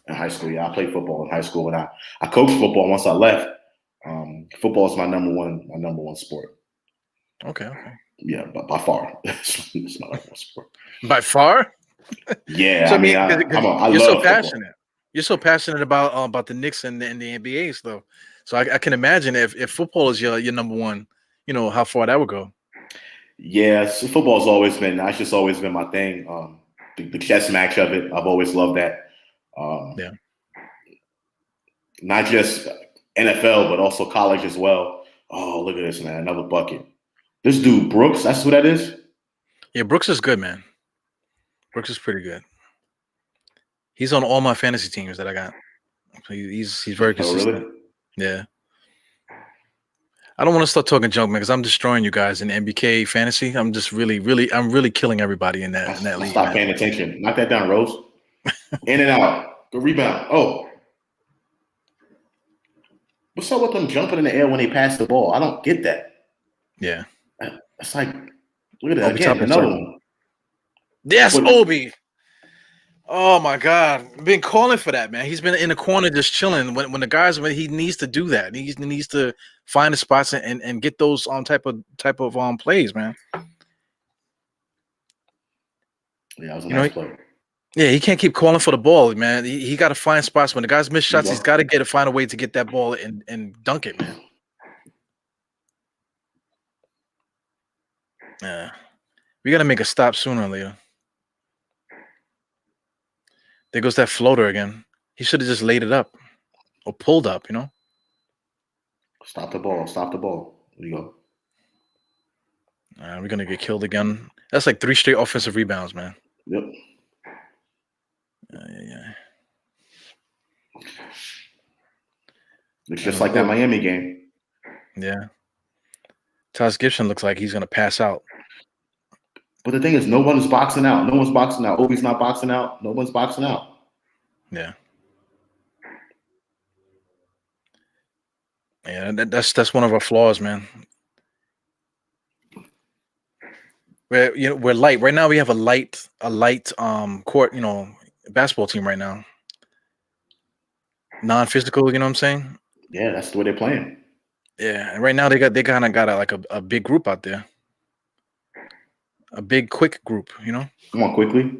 In high school, yeah, I played football in high school, and I coached football once I left. Football is my number one sport. Okay. Yeah, but by far, it's my number one sport. By far. Yeah, So, I mean, you're so passionate. football. You're so passionate about the Knicks and the NBA stuff. So I can imagine if football is your number one, how far that would go. Yeah, so football's always been. That's just always been my thing. The chess match of it, I've always loved that. Yeah. Not just NFL, but also college as well. Oh, look at this, man! Another bucket. This dude Brooks, that's who that is. Yeah, Brooks is good, man. Brooks is pretty good. He's on all my fantasy teams that I got. He's very consistent. Oh, really? Yeah. I don't want to start talking junk, man, because I'm destroying you guys in MBK fantasy. I'm just I'm really killing everybody in that league. Stop paying attention. Knock that down, Rose. In and out. Good rebound. Oh. What's up with them jumping in the air when they pass the ball? I don't get that. Yeah. It's like, look at that. Again, another one. Yes, Obi. Oh my God, been calling for that, man. He's been in the corner just chilling. When the guys, when he needs to do that, he needs to find the spots and get those type of plays, man. Yeah, that was a nice play. Yeah, he can't keep calling for the ball, man. He got to find spots when the guys miss shots. He's got to find a way to get that ball and dunk it, man. Yeah, we got to make a stop sooner or later. There goes that floater again. He should have just laid it up or pulled up, Stop the ball. Stop the ball. There you go. We're going to get killed again. That's like 3 straight offensive rebounds, man. Yep. Yeah. Looks just like that Miami game. Yeah. Taj Gibson looks like he's going to pass out. But the thing is, no one's boxing out. No one's boxing out. Obi's not boxing out. No one's boxing out. Yeah. Yeah, that's one of our flaws, man. We're light. Right now we have a light court, basketball team right now. Non-physical, you know what I'm saying? Yeah, that's the way they're playing. Yeah, and right now they kind of got a big group out there. A big, quick group, Come on, quickly.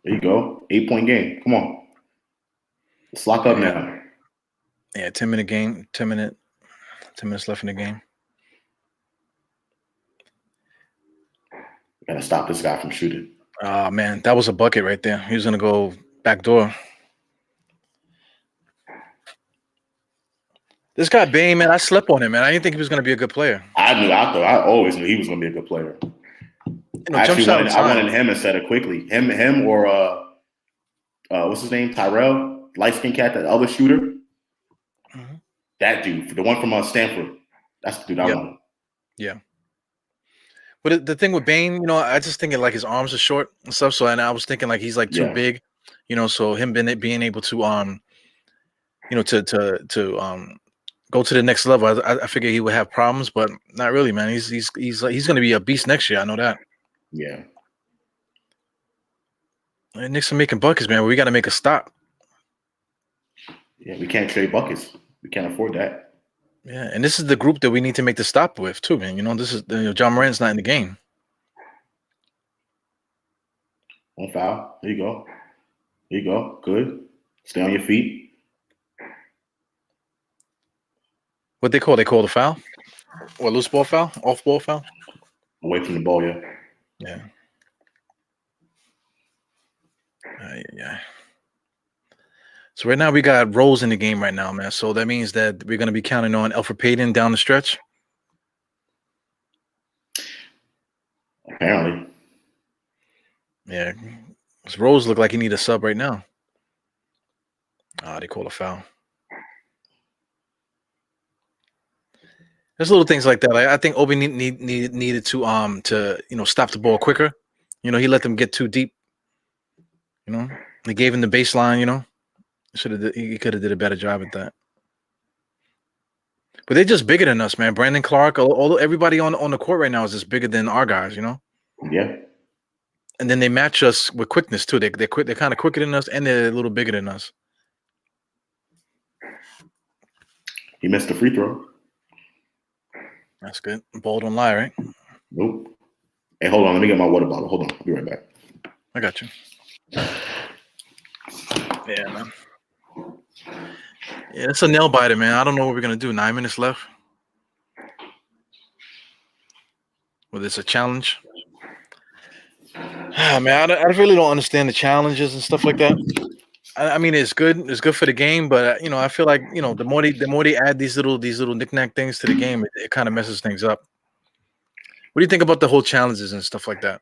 There you go. 8-point game. Come on. Let's lock up now. Yeah, 10-minute game. 10 minutes left in the game. Gotta stop this guy from shooting. Oh, man, that was a bucket right there. He was going to go back door. This guy, Bain, man, I slept on him, man. I didn't think he was going to be a good player. I always knew he was going to be a good player. I wanted him instead of Quickly. Him or what's his name? Tyrell, light skin cat, that other shooter. Mm-hmm. That dude, the one from Stanford. That's the dude I wanted. Yeah. But the thing with Bain, I just think like his arms are short and stuff. So, and I was thinking like he's like too big, So him being able to to go to the next level, I figure he would have problems, but not really, man. He's going to be a beast next year. I know that. Yeah. And Knicks are making buckets, man. But we got to make a stop. Yeah, we can't trade buckets. We can't afford that. Yeah, and this is the group that we need to make the stop with too, man. This is John Morant's not in the game. One foul. There you go. There you go. Good. Stay on your feet. What they call? They call the foul or loose ball foul, off ball foul. Away from the ball, yeah. Yeah. Yeah. So right now we got Rose in the game right now, man. So that means that we're going to be counting on Elfrid Payton down the stretch. Apparently. Yeah. Rose look like he need a sub right now. They call a foul. There's little things like that. I think Obi needed to stop the ball quicker. He let them get too deep. They gave him the baseline. He could have did a better job at that. But they're just bigger than us, man. Brandon Clark, although everybody on the court right now is just bigger than our guys. Yeah. And then they match us with quickness too. They're kind of quicker than us, and they're a little bigger than us. He missed the free throw. That's good. Ball don't lie, right? Nope. Hey, hold on. Let me get my water bottle. Hold on. I'll be right back. I got you. Yeah, man. Yeah, it's a nail biter, man. I don't know what we're gonna do. 9 minutes left. Well, it's a challenge. Man, I really don't understand the challenges and stuff like that. I mean, it's good. It's good for the game, but I feel like the more they add these little knick-knack things to the game, it kind of messes things up. What do you think about the whole challenges and stuff like that?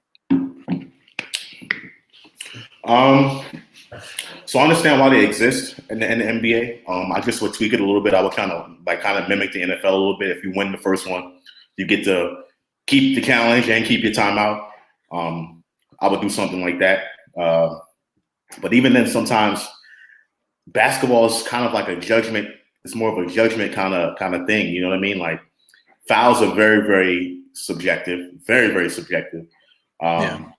So I understand why they exist in the NBA. I just would tweak it a little bit. I would kind of mimic the NFL a little bit. If you win the first one, you get to keep the challenge and keep your timeout. I would do something like that. But even then, sometimes basketball is kind of like a judgment. It's more of a judgment kind of thing. You know what I mean? Like fouls are very, very subjective. Very, very subjective. Yeah.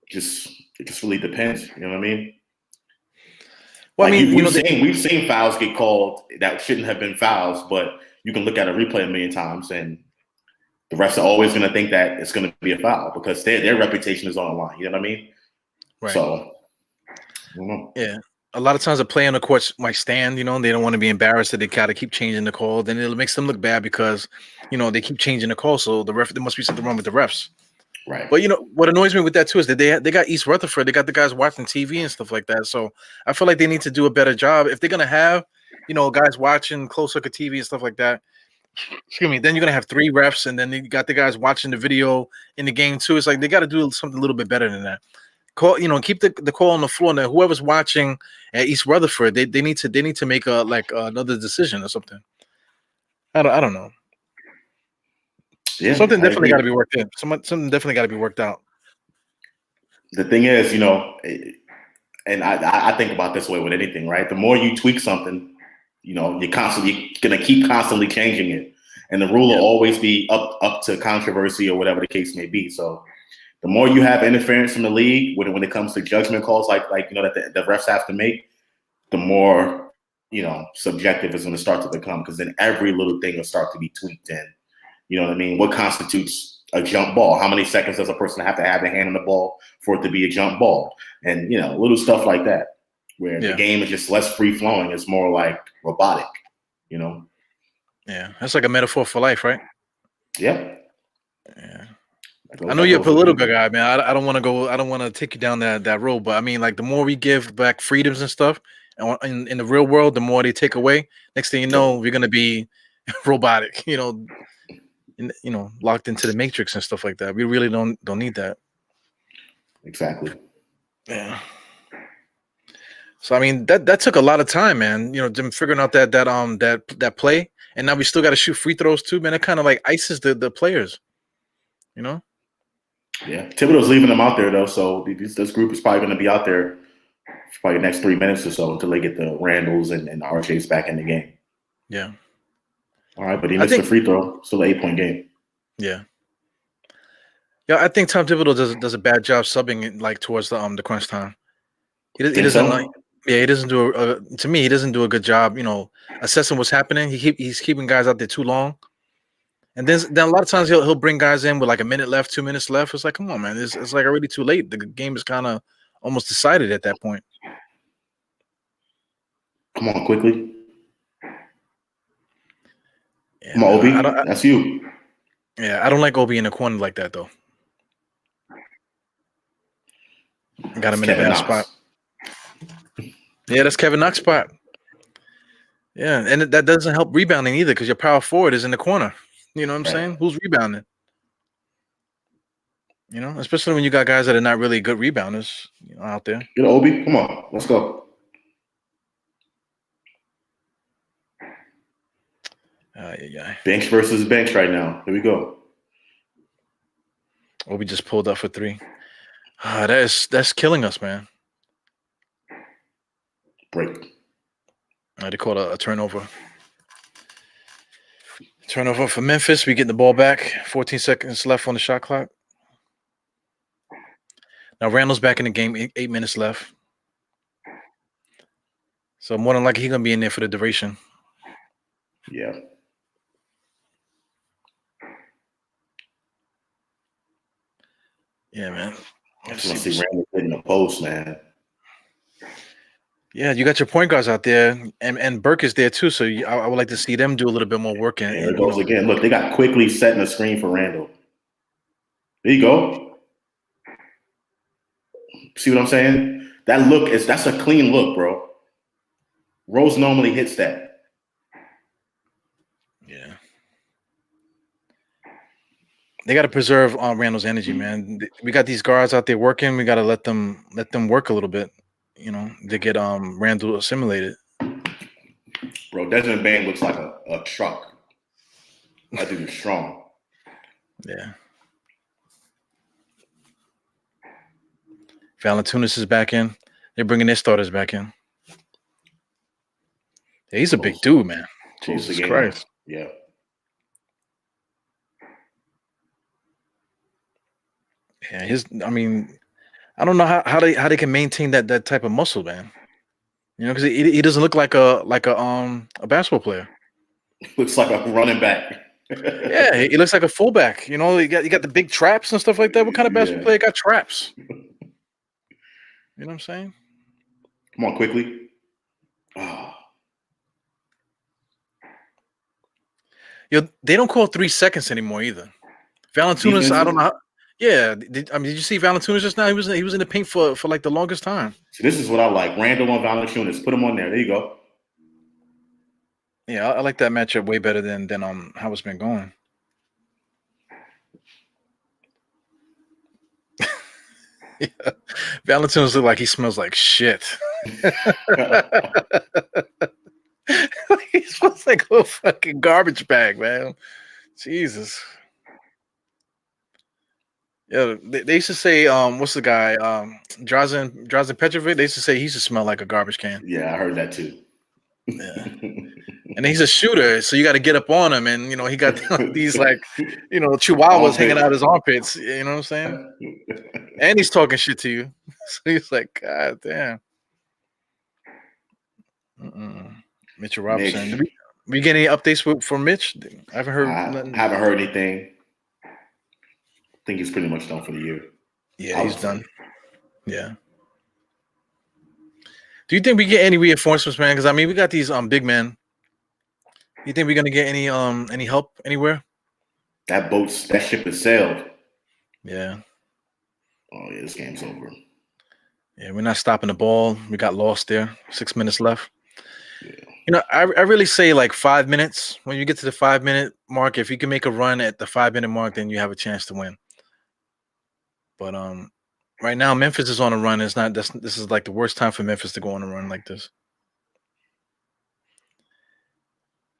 It just really depends. You know what I mean? Well, like I mean, we've seen fouls get called that shouldn't have been fouls, but you can look at a replay a million times and the refs are always going to think that it's going to be a foul because their reputation is on the line. You know what I mean? Right. So, I don't know. Yeah. A lot of times a play on the court might stand, they don't want to be embarrassed that they gotta keep changing the call. Then it makes them look bad because, they keep changing the call. So there must be something wrong with the refs. Right. But what annoys me with that too is that they got East Rutherford. They got the guys watching TV and stuff like that. So I feel like they need to do a better job. If they're gonna have, guys watching closed circuit TV and stuff like that. Excuse me. Then you're gonna have 3 refs, and then you got the guys watching the video in the game too. It's like they got to do something a little bit better than that. Call, keep the call on the floor. And whoever's watching at East Rutherford, they need to make another decision or something. I don't know. Yeah, something definitely got to be worked in. Something definitely got to be worked out. The thing is, and I think about this way with anything, right? The more you tweak something, you're gonna keep constantly changing it, and the rule will always be up to controversy or whatever the case may be. So, the more you have interference from the league when it comes to judgment calls, that the refs have to make, the more subjective is going to start to become, because then every little thing will start to be tweaked in. You know what I mean? What constitutes a jump ball? How many seconds does a person have to have their hand on the ball for it to be a jump ball? And little stuff like that, where the game is just less free flowing. It's more like robotic. Yeah, that's like a metaphor for life, right? Yeah. Yeah. I know you're a political guy, man. I don't want to go. I don't want to take you down that road. But I mean, like the more we give back freedoms and stuff, and in the real world, the more they take away. Next thing you know, we're gonna be robotic. Locked into the matrix and stuff like that. We really don't need that. Exactly. Yeah. So I mean, that took a lot of time, man. Them figuring out that play, and now we still got to shoot free throws too, man. It kind of like ices the players. Yeah, Thibodeau's leaving them out there though, so this group is probably going to be out there for probably the next 3 minutes or so until they get the Randalls and the RJs back in the game. Yeah. All right, but he missed the free throw. Still an 8-point game. Yeah. Yeah, I think Tom Thibodeau does a bad job subbing it like towards the crunch time. He doesn't he doesn't do to me. He doesn't do a good job. Assessing what's happening. He's keeping guys out there too long. And then a lot of times he'll bring guys in with like a minute left, 2 minutes left. It's like, come on, man, it's like already too late. The game is kind of almost decided at that point. Come on, quickly. Yeah, Come on, man. Obi. That's you. I don't like Obi in the corner like that though. Got It's him in a Kevin bad spot. Knox. Yeah, that's Kevin Knox spot. Yeah, and that doesn't help rebounding either because your power forward is in the corner. You know what I'm Right. saying? Who's rebounding? You know, especially when you got guys that are not really good rebounders, out there. Get Obi. Come on. Let's go. Yeah. Bench versus bench right now. Here we go. Obi just pulled up for 3. That's killing us, man. Break. They called a turnover. Turnover for Memphis. We get the ball back. 14 seconds left on the shot clock. Now Randall's back in the game. 8 minutes left. So more than likely he's gonna be in there for the duration. Yeah. Yeah, man. I just want to see Randall hitting the post, man. Yeah, you got your point guards out there, and Burke is there too. So I would like to see them do a little bit more work. And there it goes again. Look, they got quickly setting a screen for Randall. There you go. See what I'm saying? That's a clean look, bro. Rose normally hits that. Yeah. They got to preserve Randall's energy, man. We got these guards out there working. We got to let them work a little bit, to get Randall assimilated. Bro, Desmond Bain looks like a truck. That dude is strong. Yeah. Valanciunas is back in. They're bringing their starters back in. Yeah, he's a big dude, man. Jesus Christ. Yeah. Yeah, I don't know how they can maintain that type of muscle, man. Because he doesn't look like a basketball player. Looks like a running back. Yeah, he looks like a fullback. You got the big traps and stuff like that. What kind of basketball player got traps? You know what I'm saying? Come on, quickly. Oh. They don't call 3 seconds anymore either. Valanciunas, I don't know. Yeah, did you see Valanciunas just now? He was in the paint for like the longest time. So this is what I like. Randall on Valanciunas. Put him on there. There you go. Yeah, I like that matchup way better than how it's been going. Yeah. Valanciunas look like he smells like shit. He smells like a fucking garbage bag, man. Jesus. Yeah, they used to say, what's the guy? Drazen Petrovic. They used to say he used to smell like a garbage can. Yeah, I heard that too. Yeah. And he's a shooter, so you got to get up on him, and he got these chihuahuas hanging out his armpits. You know what I'm saying? And he's talking shit to you, so he's like, God damn. Mitchell Robinson. Did we get any updates for Mitch? I haven't heard nothing. I haven't heard anything. I think he's pretty much done for the year. Yeah, he's done. Yeah. Do you think we get any reinforcements, man? Because we got these big men. You think we're gonna get any help anywhere? That ship has sailed. Yeah. Oh yeah, this game's over. Yeah, we're not stopping the ball. We got lost there. 6 minutes left. Yeah. I really say like 5 minutes. When you get to the 5-minute mark, if you can make a run at the 5-minute mark, then you have a chance to win. But right now Memphis is on a run. This is like the worst time for Memphis to go on a run like this.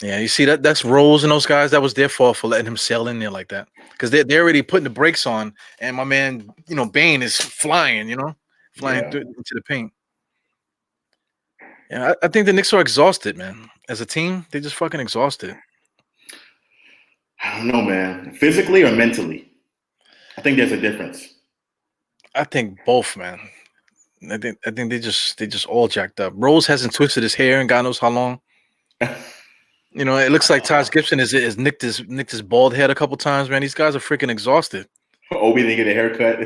Yeah, you see that's Rose and those guys. That was their fault for letting him sail in there like that. Because they're already putting the brakes on, and my man, Bain is flying, flying into the paint. Yeah, I think the Knicks are exhausted, man. As a team, they just fucking exhausted. I don't know, man. Physically or mentally? I think there's a difference. I think both, man. I think they just all jacked up. Rose hasn't twisted his hair in God knows how long. It looks like Taj Gibson has nicked his bald head a couple times, man. These guys are freaking exhausted. Obi didn't get a haircut.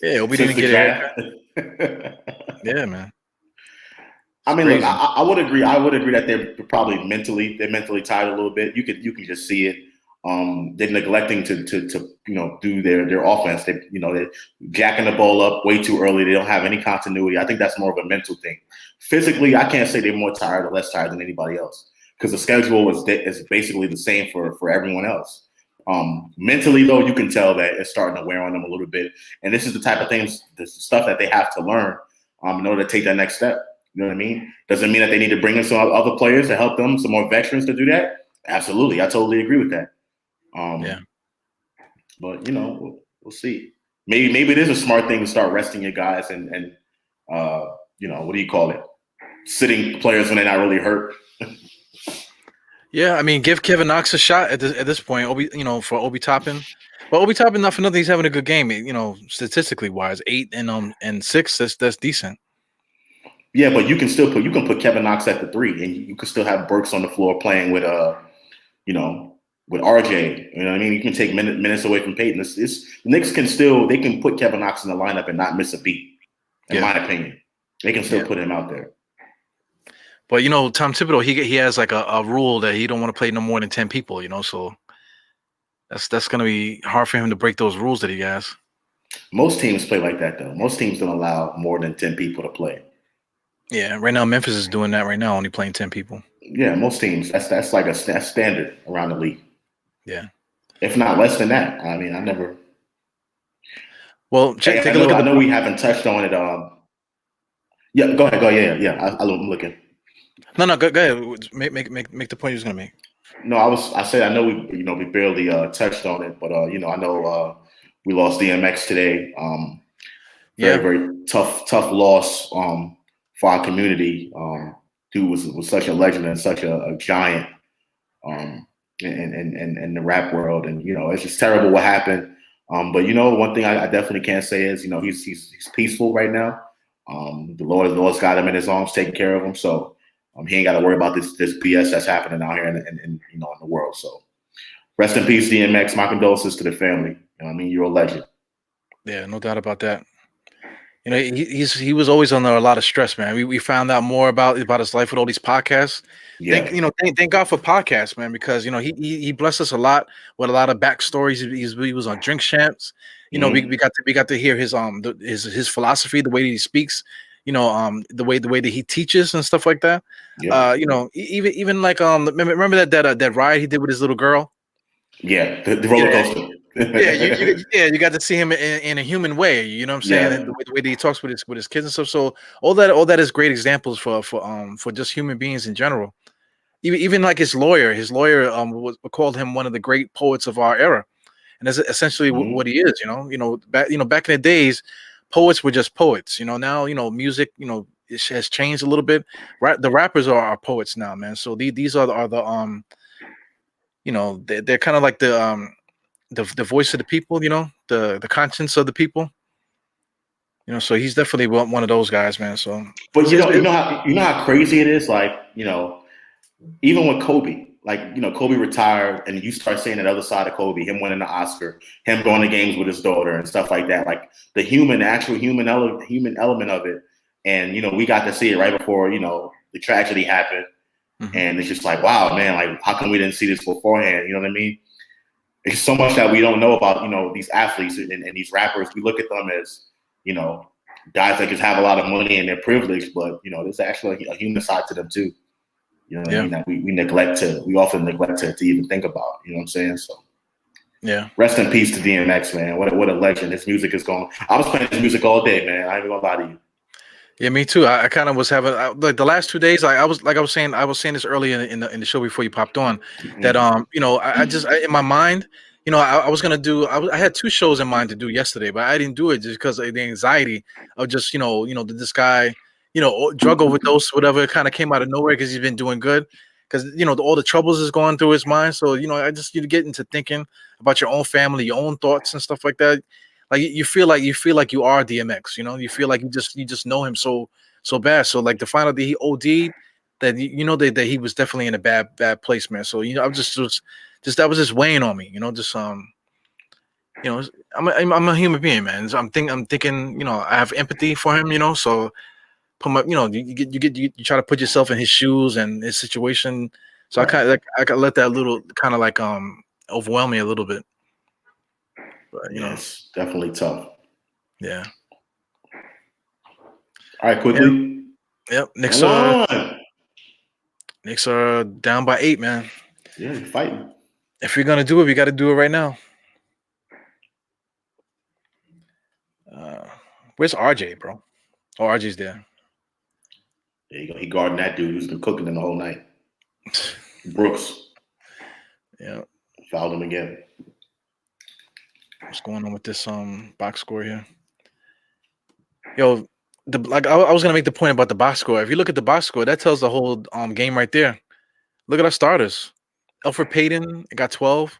Yeah, Obi didn't get a haircut. Yeah, man. I It's mean, look, crazy. I would agree. I would agree that they're mentally tired a little bit. You can just see it. They're neglecting to do their offense. They're jacking the ball up way too early. They don't have any continuity. I think that's more of a mental thing. Physically, I can't say they're more tired or less tired than anybody else because the schedule is basically the same for everyone else. Mentally, though, you can tell that it's starting to wear on them a little bit. And this is the type of things, the stuff that they have to learn in order to take that next step. You know what I mean? Does it mean that they need to bring in some other players to help them, some more veterans to do that? Absolutely. I totally agree with that. Yeah. But, we'll see. Maybe it is a smart thing to start resting your guys and what do you call it? Sitting players when they're not really hurt. Yeah, I mean, give Kevin Knox a shot at this point. For Obi Toppin, but Obi Toppin, not for nothing, he's having a good game. Statistically wise, 8 and 6. That's decent. Yeah, but you can put Kevin Knox at the 3, and you can still have Burks on the floor playing with with RJ. You know what I mean? You can take minutes away from Peyton. The Knicks they can put Kevin Knox in the lineup and not miss a beat. In my opinion, they can still put him out there. But Tom Thibodeau, he has like a rule that he don't want to play no more than 10 people. So that's gonna be hard for him to break those rules that he has. Most teams play like that though. Most teams don't allow more than 10 people to play. Yeah, right now Memphis is doing that right now, only playing 10 people. Yeah, most teams. That's like a standard around the league. Yeah, if not less than that. I mean, I never. Well, take a look. I know we haven't touched on it. Yeah, go ahead. Yeah. I'm looking. No, go ahead. Make the point you was gonna make. No, I said I know we barely touched on it, but I know we lost DMX today. Very tough loss for our community. Dude was such a legend and such a giant in the rap world, and it's just terrible what happened. But one thing I definitely can't say is he's peaceful right now. The Lord's got him in his arms, taking care of him, so he ain't got to worry about this BS that's happening out here in the world. So rest in peace, DMX. My condolences to the family. You're a legend. Yeah, no doubt about that. He was always under a lot of stress, man. We found out more about his life with all these podcasts. Yeah. Thank God for podcasts, man, because he blessed us a lot with a lot of backstories. He was on Drink Champs. We got to hear his philosophy, the way that he speaks. The way that he teaches and stuff like that. Yeah. Even like remember that ride he did with his little girl. Yeah, the roller coaster. You got to see him in a human way. You know what I'm saying? Yeah. The way that he talks with his kids and stuff. So all that is great examples for just human beings in general. Even like his lawyer called him one of the great poets of our era, and that's essentially what he is. Back in the days, poets were just poets. Now music it has changed a little bit. The rappers are poets now, man. So these are the they're kind of like the voice of the people, the conscience of the people. So he's definitely one of those guys, man. So, but you know how crazy it is, like even with Kobe, like Kobe retired, and you start seeing that other side of Kobe, him winning the Oscar, him going to games with his daughter and stuff like that, like the actual human element of it, and we got to see it right before the tragedy happened, and it's just like, wow, man, like how come we didn't see this beforehand? You know what I mean? There's so much that we don't know about, these athletes and these rappers. We look at them as, guys that just have a lot of money and they're privileged, but, there's actually a human side to them too. What I mean? That we often neglect to even think about, you know what I'm saying? So, yeah. Rest in peace to DMX, man. What a legend. His music is going. I was playing his music all day, man. I ain't even gonna lie to you. Yeah, me too. I kind of was having like the last 2 days. I was saying this earlier in the show before you popped on that I just in my mind, I was gonna do. I had 2 shows in mind to do yesterday, but I didn't do it just because of the anxiety of just this guy, drug overdose, whatever. It kind of came out of nowhere because he's been doing good. Because all the troubles is going through his mind. So I just you get into thinking about your own family, your own thoughts and stuff like that. Like you feel like you are DMX, you feel like you just know him so bad. So like to find out that he OD'd, that that he was definitely in a bad place, man. So I was just that was just weighing on me, I'm a human being, man. So I'm thinking, I have empathy for him, so put my, you try to put yourself in his shoes and his situation. So Right. I got let that little kind of like overwhelm me a little bit. But Yeah, it's definitely tough. yeah. All right, quickly. Yep. Come on. Knicks are down by 8, man. Yeah, you're fighting. If you're gonna do it, we got to do it right now. Where's RJ, bro? Oh, RJ's there. There you go. He guarding that dude who's been cooking him the whole night. Brooks. Yeah. Fouled him again. What's going on with this box score here? Yo, I was gonna make the point about the box score. If you look at the box score, that tells the whole game right there. Look at our starters. Elfrid Payton got 12,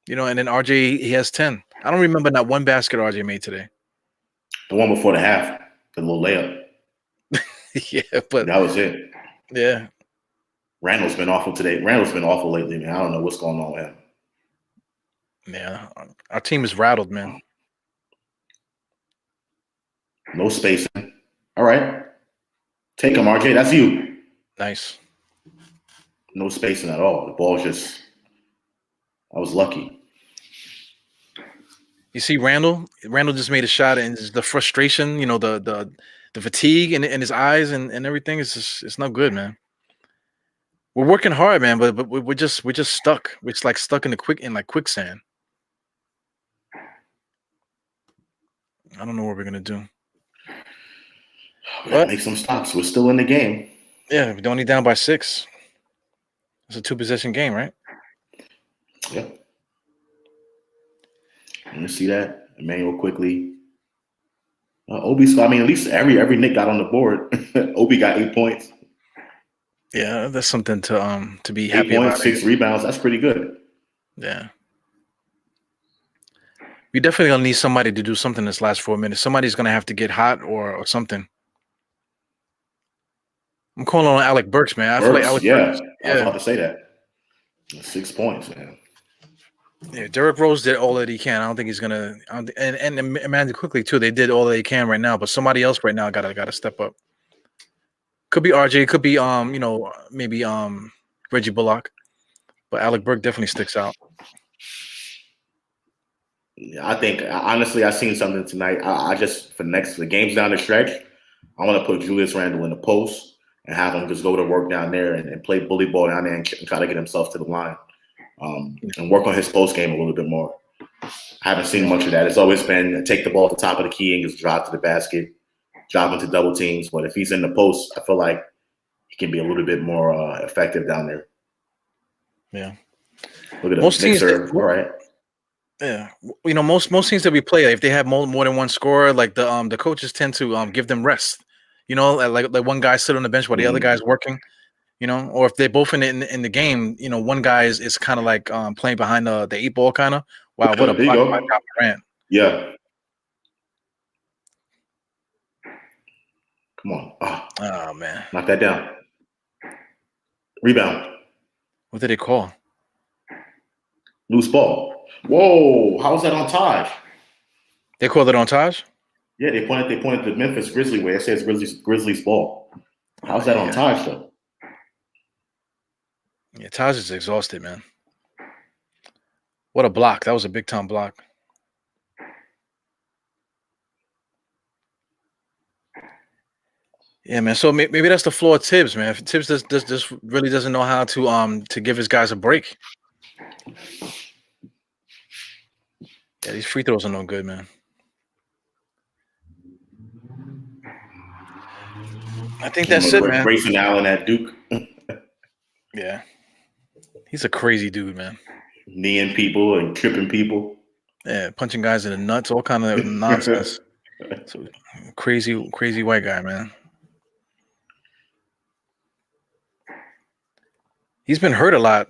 and then RJ, he has 10. I don't remember not one basket RJ made today. The one before the half, the little layup. Yeah, but that was it. Yeah. Randall's been awful today. Randall's been awful lately, man. I don't know what's going on with him. Yeah, our team is rattled, man. No spacing. All right. Take him, RJ. That's you. Nice. No spacing at all. The ball's just, I was lucky. You see Randall? Randall just made a shot, and the frustration, the fatigue in his eyes and everything is just, it's not good, man. We're working hard, man, but we're just stuck. We're just like stuck in quicksand. I don't know what we're gonna do. We gotta make some stops. We're still in the game. Yeah, we're only down by 6. It's a 2-possession game, right? Yeah. Let me see that. Emmanuel quickly. Obi scored. I mean, at least every Knick got on the board. Obi got 8 points. Yeah, that's something to be 8 happy points, about. 6 rebounds. That's pretty good. Yeah. We definitely gonna need somebody to do something this last 4 minutes. Somebody's gonna have to get hot or something. I'm calling on Alec Burks, man. I feel like Alec Burks. I was about to say that. 6 points, man. Yeah, Derrick Rose did all that he can. I don't think he's gonna. And Amanda quickly too. They did all that they can right now, but somebody else right now gotta step up. Could be RJ. Could be maybe Reggie Bullock, but Alec Burks definitely sticks out. I think honestly, I seen something tonight. I just for the games down the stretch, I want to put Julius Randle in the post and have him just go to work down there and play bully ball down there and try to get himself to the line and work on his post game a little bit more. I haven't seen much of that. It's always been take the ball at the top of the key and just drive to the basket, drive into double teams. But if he's in the post, I feel like he can be a little bit more effective down there. Yeah. Look at most teams. All right. Yeah, most teams that we play, if they have more than one scorer, like the coaches tend to give them rest. Like one guy sit on the bench while the other guy's working. Or if they're both in the game, one guy is kind of like playing behind the 8 ball kind of. Wow, what a block by Ja Morant. Yeah. Come on. Oh man. Knock that down. Rebound. What did they call? Loose ball. Whoa, how was that on Taj? They called it on Taj? Yeah, they pointed the Memphis Grizzlies way. It says Grizzlies ball. How's that on Taj though? Yeah, Taj is exhausted, man. What a block. That was a big time block. Yeah, man. So maybe that's the flaw of Tibbs, man. If Tibbs just really doesn't know how to give his guys a break. Yeah, these free throws are no good, man. I think that's it, man. Grayson Allen at Duke. Yeah. He's a crazy dude, man. Kneeing people and tripping people. Yeah, punching guys in the nuts, all kind of nonsense. So crazy white guy, man. He's been hurt a lot,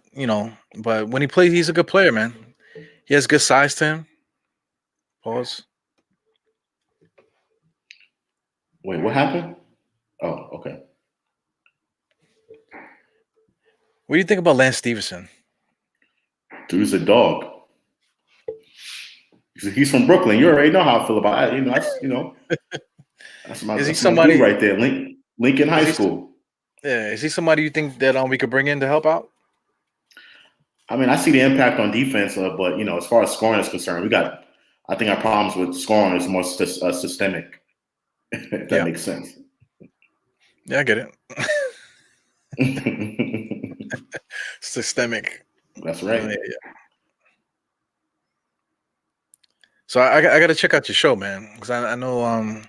but when he plays, he's a good player, man. He has good size to him. Pause. Wait, what happened? Oh, okay. What do you think about Lance Stevenson? Dude's a dog. He's from Brooklyn. You already know how I feel about it. That's my dude right there, Link. Lincoln High School. Yeah, is he somebody you think that we could bring in to help out? I mean, I see the impact on defense, but as far as scoring is concerned, I think our problems with scoring is more systemic. If that makes sense. Yeah, I get it. Systemic. That's right. Yeah. So I got to check out your show, man, because I know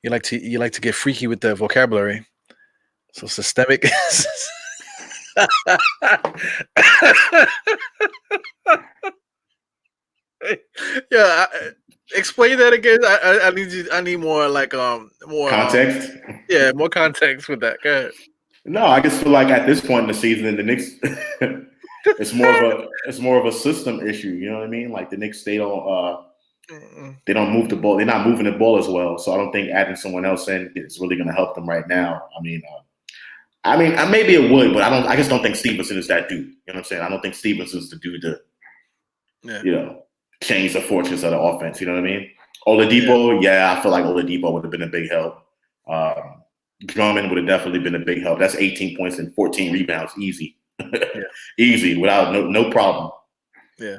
you like to get freaky with the vocabulary. So systemic. Yeah, explain that again. I need more more context. Yeah, more context with that. Go ahead. No, I just feel like at this point in the season, the Knicks, it's more of a system issue. You know what I mean? Like the Knicks, they don't move the ball. They're not moving the ball as well. So I don't think adding someone else in is really going to help them right now. I mean, maybe it would, but I just don't think Stevenson is that dude. You know what I'm saying? I don't think Stevenson's the dude to, change the fortunes of the offense. You know what I mean? Oladipo, I feel like Oladipo would have been a big help. Drummond would have definitely been a big help. That's 18 points and 14 rebounds, easy, easy, without no problem. Yeah.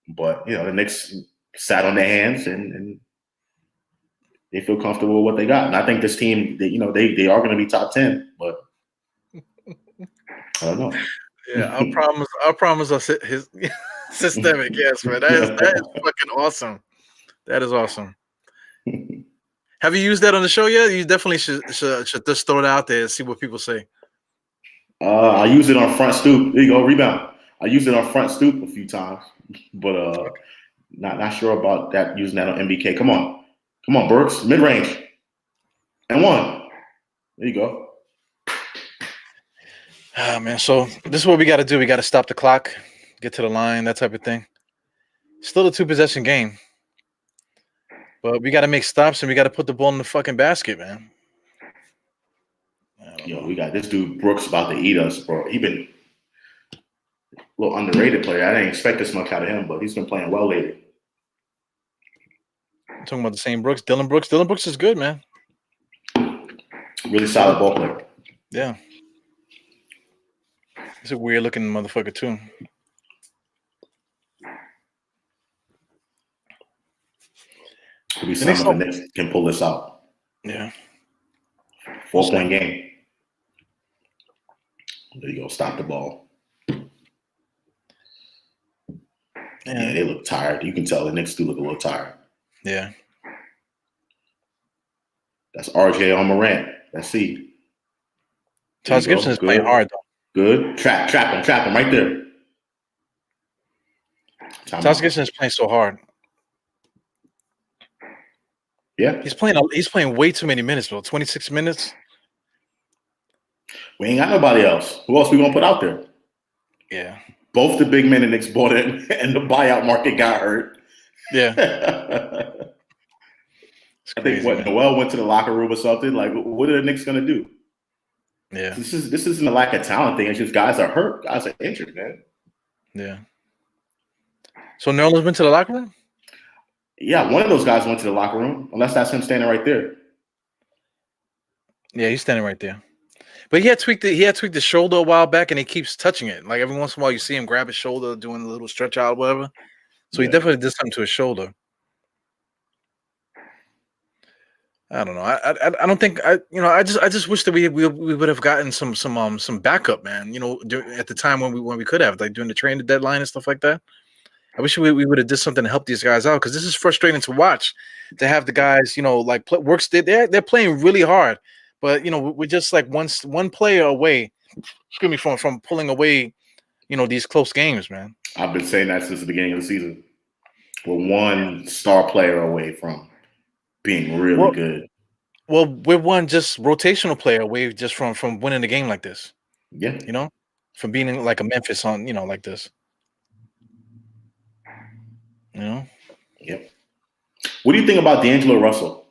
But the Knicks sat on their hands and they feel comfortable with what they got. And I think this team, they are going to be top 10, but I don't know. Yeah, I'll promise us his systemic. Yes, man. That is fucking awesome. That is awesome. Have you used that on the show yet? You definitely should just throw it out there and see what people say. I use it on front stoop. There you go, rebound. I used it on front stoop a few times, but not sure about that. Using that on MBK. Come on, Burks, mid range, and one. There you go. Ah, man. So this is what we got to do. We got to stop the clock, get to the line, that type of thing. Still a 2-possession game. But we got to make stops and we got to put the ball in the fucking basket, man. We got this dude Brooks about to eat us, bro. He been a little underrated player. I didn't expect this much out of him, but he's been playing well lately. I'm talking about the same Brooks, Dylan Brooks. Dylan Brooks is good, man. Really solid ball player. Yeah. He's a weird looking motherfucker too. Could be some of the Knicks can pull this out. Yeah. 4-point game. There you go. Stop the ball. Yeah, they look tired. You can tell the Knicks do look a little tired. Yeah. That's RJ on Morant. Let's see. Taj Gibson is playing hard though. Good. Trap him right there. Taj Gibson is playing so hard. Yeah. He's playing way too many minutes, bro. 26 minutes. We ain't got nobody else. Who else we gonna put out there? Yeah. Both the big men the Knicks bought in and the buyout market got hurt. Yeah. I think Noel went to the locker room or something. Like, what are the Knicks gonna do? Yeah. This isn't a lack of talent thing. It's just guys are hurt. Guys are injured, man. Yeah. So Nerlens went to the locker room? Yeah, one of those guys went to the locker room, unless that's him standing right there. Yeah, he's standing right there. But he had tweaked the shoulder a while back, and he keeps touching it. Like every once in a while, you see him grab his shoulder, doing a little stretch out, or whatever. So he definitely did something to his shoulder. I don't know. I don't think I just wish that we would have gotten some backup, man. At the time when we could have, like during the trade deadline and stuff like that. I wish we would have did something to help these guys out, because this is frustrating to watch. To have the guys, they're playing really hard, but we're just like one player away. Excuse me, from pulling away, these close games, man. I've been saying that since the beginning of the season. We're one star player away from being really good. Well, we're one just rotational player away just from winning the game like this. Yeah, from being in like a Memphis on like this. Yep. What do you think about D'Angelo Russell?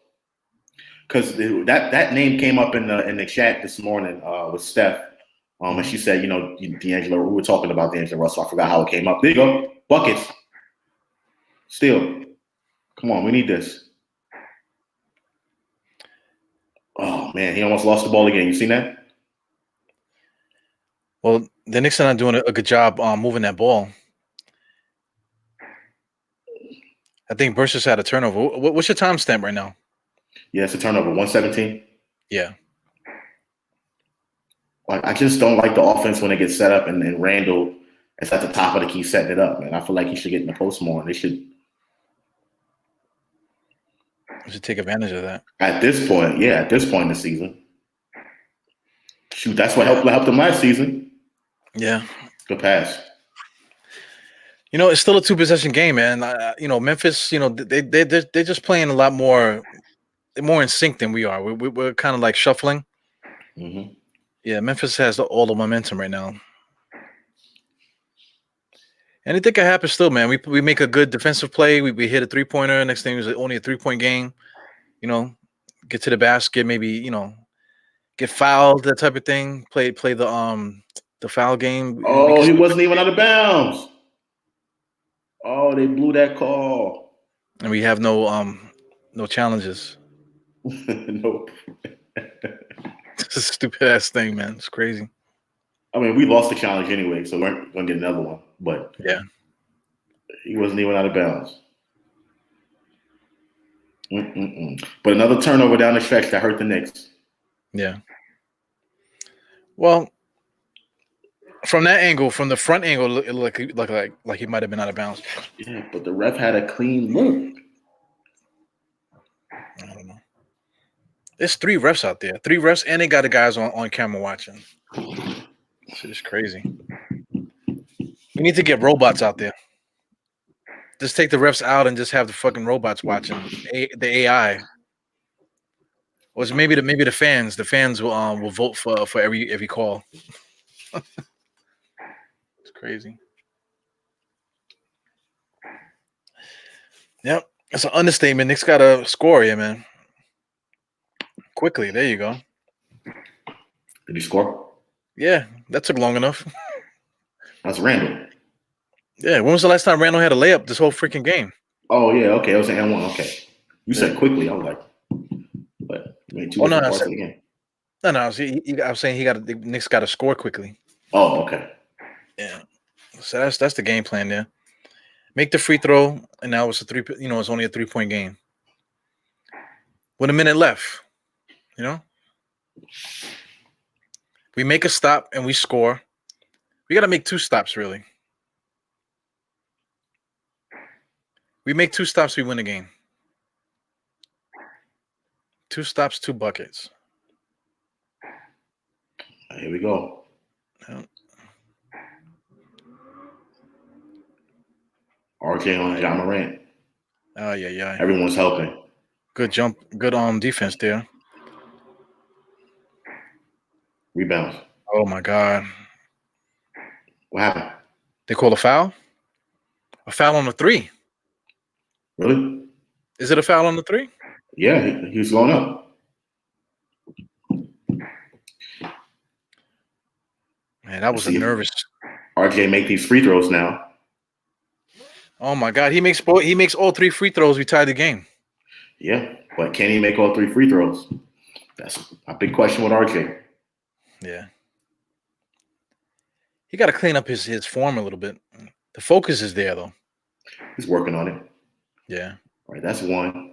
Because that name came up in the chat this morning with Steph, and she said, D'Angelo. We were talking about D'Angelo Russell. I forgot how it came up. There you go, buckets. Still, come on, we need this. Oh man, he almost lost the ball again. You seen that? Well, the Knicks are not doing a good job moving that ball. I think Burst just had a turnover. What's your timestamp right now? Yeah, it's a turnover. 117. Yeah. Like, I just don't like the offense when it gets set up and Randall is at the top of the key setting it up, man. I feel like he should get in the post more, and they should. We should take advantage of that. At this point in the season. Shoot, that's what helped them last season. Yeah. Good pass. It's still a 2-possession game, man. Memphis, they're just playing a lot more. They're more in sync than we are. We're kind of like shuffling. Mm-hmm. Yeah, Memphis has all the momentum right now. Anything can happen still, man. We make a good defensive play. We hit a 3-pointer. Next thing is only a 3-point game. Get to the basket, maybe, get fouled, that type of thing. Play the foul game. Oh, he wasn't even out of bounds. Oh, they blew that call. And we have no challenges. Nope. It's a stupid ass thing, man. It's crazy. I mean, we lost the challenge anyway, so we're gonna get another one. But yeah, he wasn't even out of bounds. But another turnover down the stretch that hurt the Knicks. Yeah. Well, from that angle, from the front angle, it looked like he might have been out of bounds. Yeah, but the ref had a clean look. I don't know. There's 3 refs out there. 3 refs, and they got the guys on camera watching. Shit is crazy. We need to get robots out there. Just take the refs out and just have the fucking robots watching the AI. Or maybe the fans. The fans will vote for every call. It's crazy. Yep, it's an understatement. Knicks got to score here, man. Quickly, there you go. Did he score? Yeah, that took long enough. That's Randall. Yeah, when was the last time Randall had a layup this whole freaking game? Oh, yeah, okay. It was an N1. Okay. You said quickly. I was like, but I mean, two different parts of the game. No, I was saying the Knicks got to score quickly. Oh, okay. Yeah. So that's the game plan there. Make the free throw, and now it's it's only a 3-point game. With a minute left, we make a stop and we score. We got to make 2 stops, really. We make 2 stops, we win the game. 2 stops, 2 buckets. Here we go. Yeah. RJ on John Morant. Oh, yeah. Everyone's helping. Good jump. Good defense there. Rebounds. Oh, my God. What happened? They call a foul? A foul on the 3. Really? Is it a foul on the 3? Yeah, he was going up. Man, that was a nervous. RJ make these free throws now. Oh my God, he makes all 3 free throws. We tied the game. Yeah, but can he make all 3 free throws? That's a big question with RJ. Yeah, he got to clean up his form a little bit. The focus is there though. He's working on it. Yeah. All right, that's 1.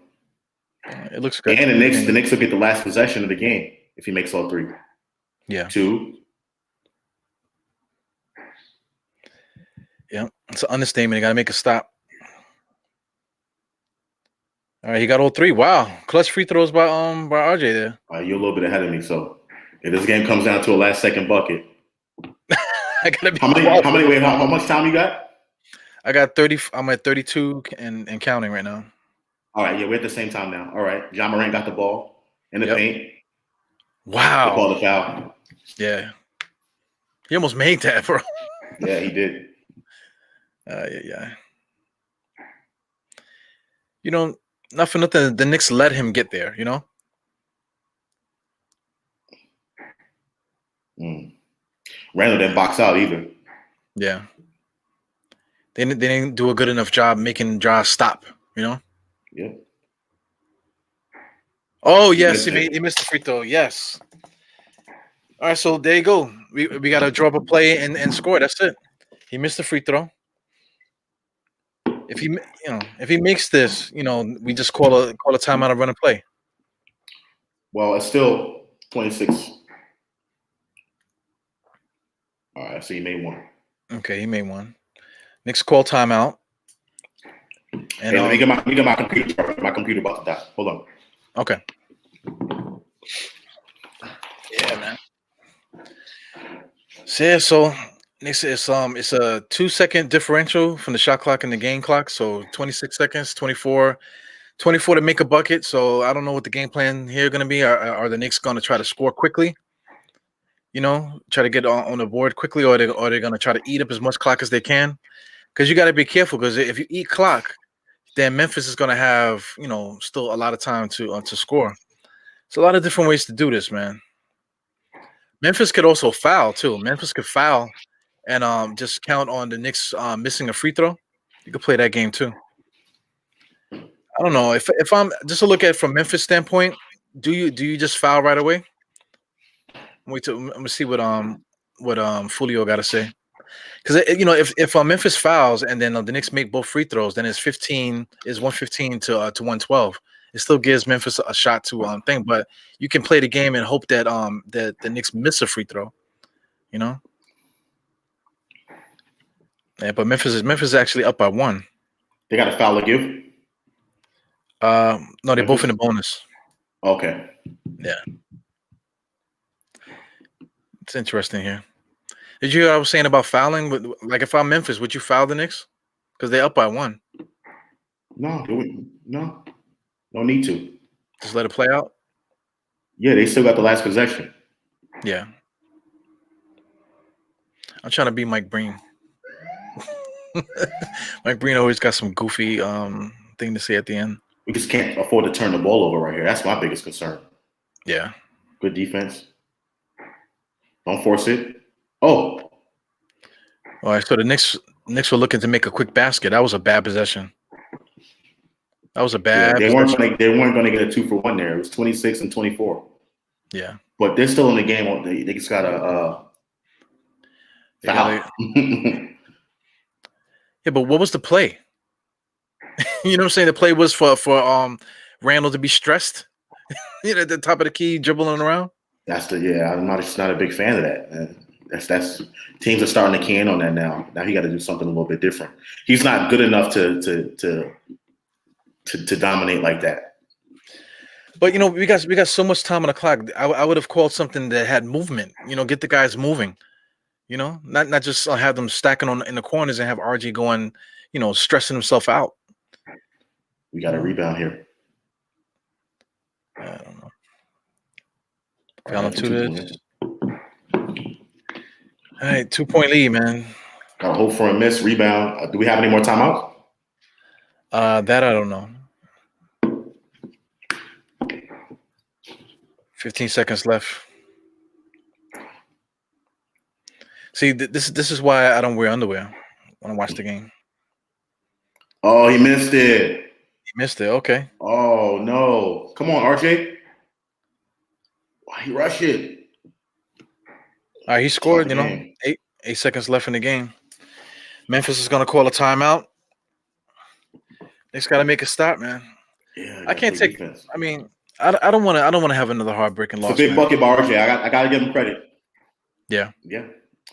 It looks good. And the Knicks will get the last possession of the game if he makes all 3. Yeah. 2. Yeah, it's an understatement. You got to make a stop. All right, he got all 3. Wow, clutch free throws by RJ there. You're a little bit ahead of me. So if this game comes down to a last second bucket, I gotta be. How much time you got? I got 30. I'm at 32 and counting right now. All right, yeah, we're at the same time now. All right, John Morant got the ball in the paint. Wow. They called a foul. Yeah, he almost made that, bro. Yeah, he did. Yeah. Not for nothing, the Knicks let him get there, Randall didn't box out either. Yeah. They didn't do a good enough job making draws stop, Yep. Oh He yes, missed it. he missed the free throw. Yes. All right, so there you go. We got to draw up a play and score. That's it. He missed the free throw. If if he makes this, we just call a timeout and run a play. Well, it's still 26. All right, so he made one. Okay, he made one. Knicks call timeout. And Hey, let me get my computer. My computer about to die. Hold on. Okay. Yeah, man. So Knicks it's a 2-second differential from the shot clock and the game clock. So 26 seconds, 24 to make a bucket. So I don't know what the game plan here going to be. Are the Knicks going to try to score quickly? Try to get on the board quickly, or they're going to try to eat up as much clock as they can. Because you got to be careful. Because if you eat clock, then Memphis is going to have still a lot of time to score. It's a lot of different ways to do this, man. Memphis could also foul too. Memphis could foul and just count on the Knicks missing a free throw. You could play that game too. I don't know if I'm just to look at it from Memphis standpoint. Do you just foul right away? Wait till let me see what Fulio got to say. Because if Memphis fouls and then the Knicks make both free throws, then it's 115 to 112. It still gives Memphis a shot to thing, but you can play the game and hope that that the Knicks miss a free throw. Yeah, but Memphis is actually up by 1. They got a foul to give. No, they're Memphis? both in the bonus. Okay. Yeah, it's interesting here. Did you hear what I was saying about fouling? Like, if I'm Memphis, would you foul the Knicks? Because they're up by 1. No need to. Just let it play out. Yeah, they still got the last possession. Yeah, I'm trying to be Mike Breen. Mike Breen always got some goofy thing to say at the end. We just can't afford to turn the ball over right here. That's my biggest concern. Yeah. Good defense. Don't force it. Oh. All right. So the Knicks were looking to make a quick basket. That was a bad possession. That was a bad. Yeah, they weren't going to get a 2-for-1 there. It was 26 and 24. Yeah. But they're still in the game. They just got a foul. Yeah, but what was the play? You know what I'm saying? The play was for Randall to be stressed. At the top of the key, dribbling around. I'm not a big fan of that. That's teams are starting to key in on that now. Now he got to do something a little bit different. He's not good enough to dominate like that. But we got so much time on the clock. I would have called something that had movement. Get the guys moving. Not just have them stacking in the corners and have RG going, stressing himself out. We got a rebound here. I don't know. Foul to this. All right, 2-point lead, man. Got a hope for a miss rebound. Do we have any more timeouts? That I don't know. 15 seconds left. See, this is why I don't wear underwear when I watch the game. Oh, he missed it. He missed it. Okay. Oh no! Come on, RJ. Why he rush it? All right, he scored. 8 seconds left in the game. Memphis is gonna call a timeout. Knicks got to make a stop, man. Yeah, I can't take. Defense. I mean, I don't want to have another heartbreaking loss. It's a big bucket by RJ. I got to give him credit. Yeah. Yeah,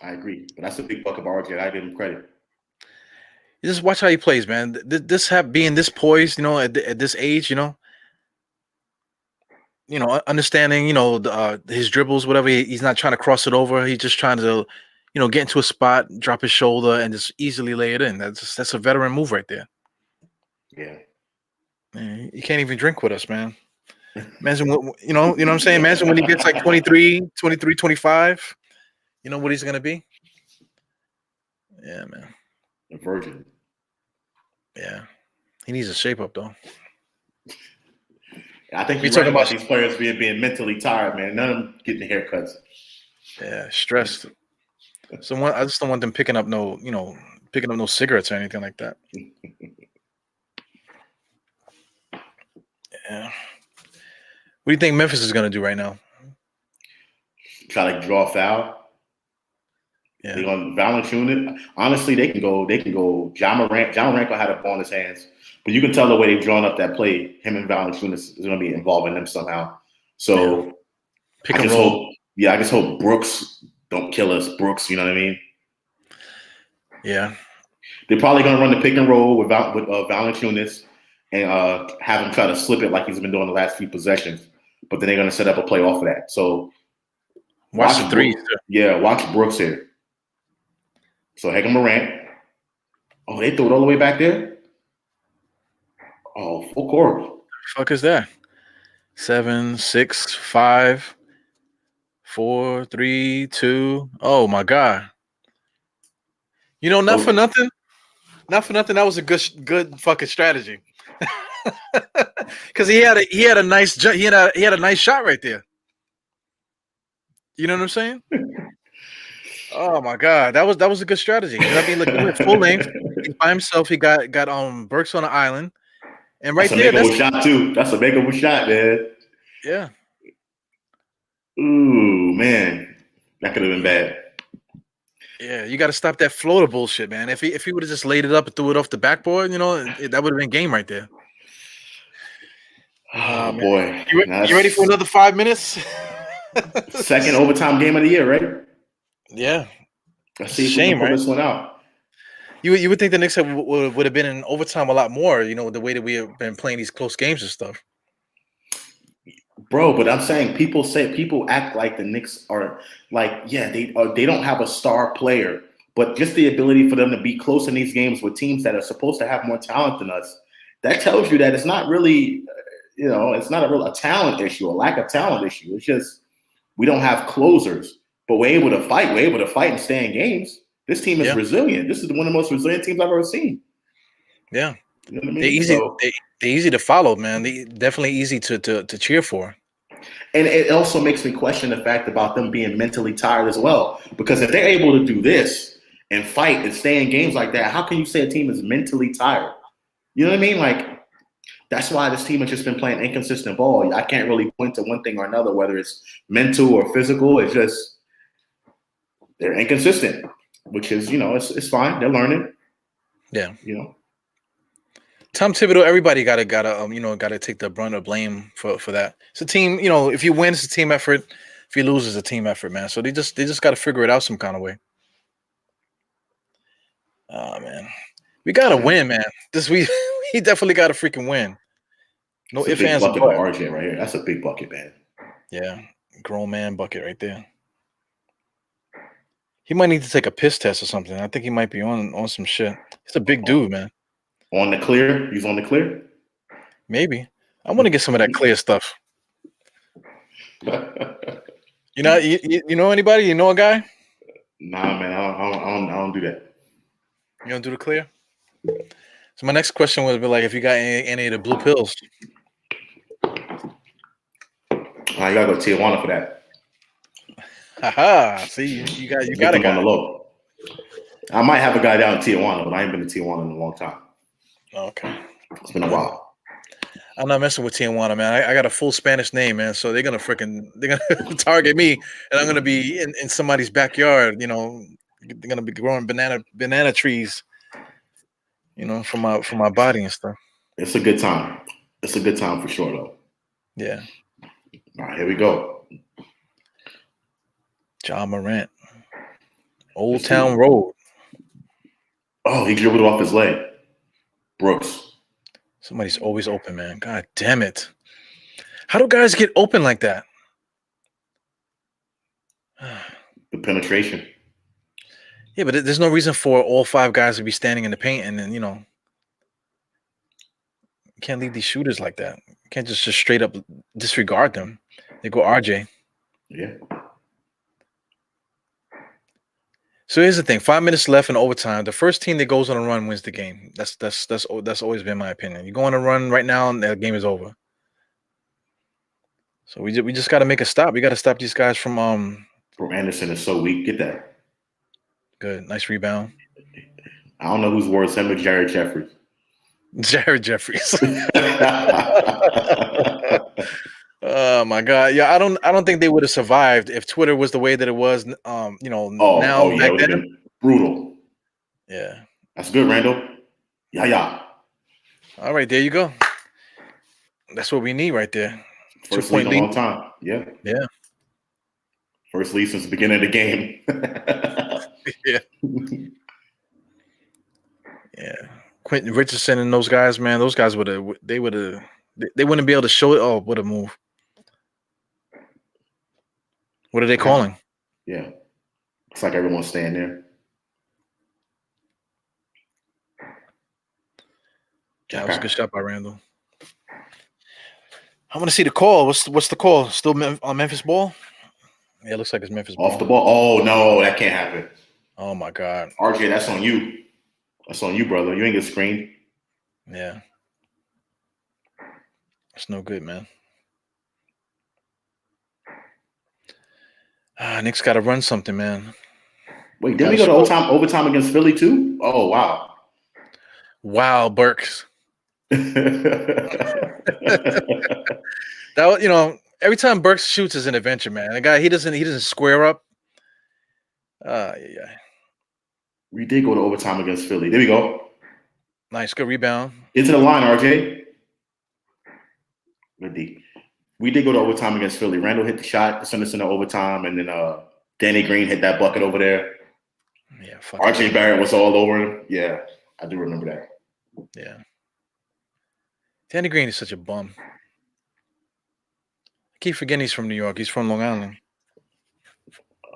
I agree. But that's a big bucket by RJ. I give him credit. You just watch how he plays, man. Being this poised, at this age, understanding, his dribbles, whatever. He's not trying to cross it over. He's just trying to, get into a spot, drop his shoulder, and just easily lay it in. That's a veteran move right there. Yeah. Man, you can't even drink with us, man. Imagine what I'm saying? Imagine when he gets like 23, 25. You know what he's gonna be? Yeah, man. A virgin. Yeah. He needs a shape up though. I think you're talking about these players being mentally tired, man. None of them getting haircuts. Yeah, stressed. So I just don't want them picking up no cigarettes or anything like that. Yeah. What do you think Memphis is gonna do right now? Try to draw a foul. Yeah. They're going to Valanciunas. Honestly, they can go. They can go. John Morant. John Morant had a ball in his hands, but you can tell the way they've drawn up that play. Him and Valanciunas is going to be involving them somehow. So Pick I and just roll. hope. Yeah, I just hope Brooks don't kill us. Brooks, you know what I mean? Yeah. They're probably going to run the pick and roll with Valanciunas and have him try to slip it like he's been doing the last few possessions. But then they're going to set up a play off of that. So watch the threes. Yeah, watch Brooks here. So Hagan Morant. Oh, they threw it all the way back there? Oh, full court. The fuck is that? 7, 6, 5, 4, 3, 2. Oh my God. You know, not for nothing. Not for nothing. That was a good fucking strategy. Because he had a nice he had a nice shot right there. You know what I'm saying? Oh my God, that was a good strategy. You know what I mean? Look, he went full length. He by himself. He got Burks on the island, and right that's there, that's a shot too. That's a makeable shot, man. Yeah. Ooh, man, that could have been bad. Yeah, you got to stop that floater bullshit, man. If he would have just laid it up and threw it off the backboard, you know, that would have been game right there. Oh boy, you ready for another 5 minutes? Second overtime game of the year, right? Yeah. Let's see if we can pull this one out. You would think the Knicks would have been in overtime a lot more, you know, the way that we have been playing these close games and stuff. Bro, but I'm saying people act like the Knicks are like, yeah, they don't have a star player, but just the ability for them to be close in these games with teams that are supposed to have more talent than us, that tells you that it's not really, you know, it's not a talent issue, a lack of talent issue. It's just we don't have closers, but we're able to fight. We're able to fight and stay in games. This team is resilient. This is one of the most resilient teams I've ever seen. Yeah. You know what I mean? They're easy to follow, man. They definitely easy to cheer for. And it also makes me question the fact about them being mentally tired as well. Because if they're able to do this and fight and stay in games like that, how can you say a team is mentally tired? You know what I mean? Like, that's why this team has just been playing inconsistent ball. I can't really point to one thing or another, whether it's mental or physical. It's just they're inconsistent, which is, you know, it's fine. They're learning. Yeah. You know. Tom Thibodeau, everybody gotta take the brunt of blame for that. It's a team, you know, if you win, it's a team effort. If you lose, it's a team effort, man. So they just gotta figure it out some kind of way. Oh man. We gotta win, man. We definitely gotta freaking win. No ifs, ands, or buts. RJ right here. That's a big bucket, man. Yeah. Grown man bucket right there. He might need to take a piss test or something. I think he might be on some shit. He's a big dude, man. On the clear? He's on the clear? Maybe. I want to get some of that clear stuff. You know, you know anybody? You know a guy? Nah, man. I don't do that. You don't do the clear? So my next question would be like, if you got any of the blue pills. You gotta go to Tijuana for that. Haha. See, you got a guy on the low. I might have a guy down in Tijuana, but I ain't been to Tijuana in a long time. Okay. It's been a while. I'm not messing with Tijuana, man. I got a full Spanish name, man. So they're gonna target me, and I'm gonna be in somebody's backyard. You know, they're gonna be growing banana trees. You know, for my body and stuff. It's a good time. It's a good time for sure, though. Yeah. All right, here we go. John Morant. Old Town Road. Oh, he dribbled off his leg. Brooks. Somebody's always open, man. God damn it. How do guys get open like that? The penetration. Yeah, but there's no reason for all 5 guys to be standing in the paint and then, you know, you can't leave these shooters like that. You can't just straight up disregard them. They go RJ. Yeah. So here's the thing: 5 minutes left in overtime. The first team that goes on a run wins the game. That's always been my opinion. You go on a run right now, and the game is over. So we just got to make a stop. We got to stop these guys from. Bro, Anderson is so weak. Get that. Good, nice rebound. I don't know who's worse, him or Jared Jeffries. Jared Jeffries. Oh my god. Yeah, I don't think they would have survived if Twitter was the way that it was now Oh yeah, it back would have then. been brutal. Yeah. That's good, Randall. Yeah, yeah. All right, there you go. That's what we need right there. Two First lead point in a lead. long time. Yeah. Yeah. First lead since the beginning of the game. Yeah. Yeah. Quentin Richardson and those guys, man, those guys they wouldn't be able to show it. Oh, what a move. What are they Yeah. calling? Yeah. It's like everyone's staying there. That was a good shot by Randall. I want to see the call. What's the call? Still on Memphis ball? Yeah, it looks like it's Memphis ball. Off the ball. Oh no, that can't happen. Oh my god. RJ, that's on you. That's on you, brother. You ain't get screened. Yeah. It's no good, man. Knicks got to run something, man. Wait, didn't we go to overtime against Philly too? Oh wow. Wow, Burks. That every time Burks shoots is an adventure, man. The guy he doesn't square up. Yeah. We did go to overtime against Philly. There we go. Nice, good rebound. Into the line, RJ. Good D. We did go to overtime against Philly. Randall hit the shot to send us into overtime, and then Danny Green hit that bucket over there. Yeah, RJ Barrett was all over him. Yeah, I do remember that. Yeah. Danny Green is such a bum. I keep forgetting he's from New York. He's from Long Island.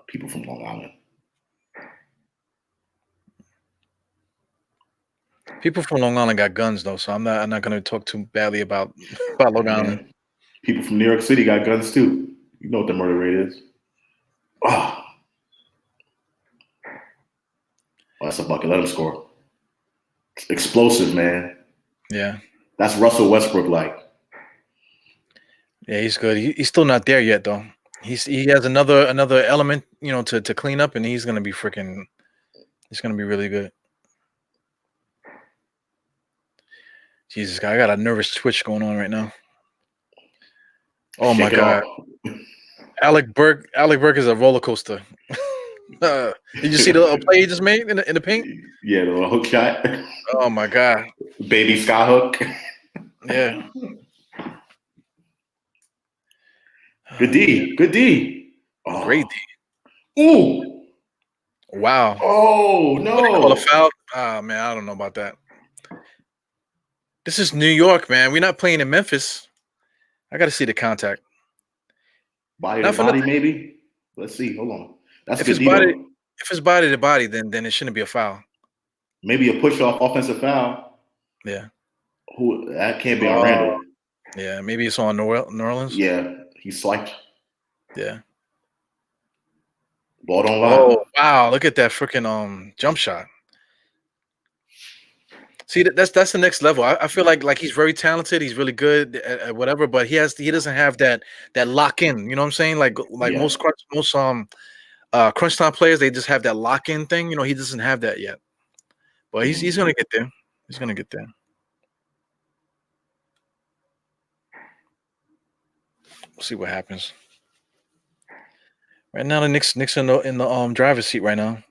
People from Long Island. People from Long Island got guns though, so I'm not going to talk too badly about Long Island. People from New York City got guns too. You know what the murder rate is. Oh, that's a bucket. Let him score. It's explosive, man. Yeah. That's Russell Westbrook like. Yeah, he's good. He's still not there yet though. He has another element, to clean up, and he's gonna be really good. Jesus, I got a nervous twitch going on right now. Oh my god. Alec Burke is a roller coaster. Did you see the little play he just made in the paint? Yeah, the little hook shot. Oh my god. Baby sky hook. Yeah. Good D. Good D. Oh. Great D. Ooh. Wow. Oh no. Call a foul? Oh man, I don't know about that. This is New York, man. We're not playing in Memphis. I got to see the contact. Body to body, maybe. Let's see. Hold on. That's if good. If it's body to body, then it shouldn't be a foul. Maybe a push off offensive foul. Yeah. That can't be on Randall. Yeah, maybe it's on New Orleans. Yeah, he swiped. Yeah. Ball don't lie. Oh wow! Look at that freaking jump shot. See, that's the next level. I feel like he's very talented. He's really good at whatever, but he doesn't have that lock in. You know what I'm saying? Like most Crunchtime players, they just have that lock in thing. He doesn't have that yet. But he's gonna get there. He's gonna get there. We'll see what happens. Right now, the Knicks in the driver's seat right now.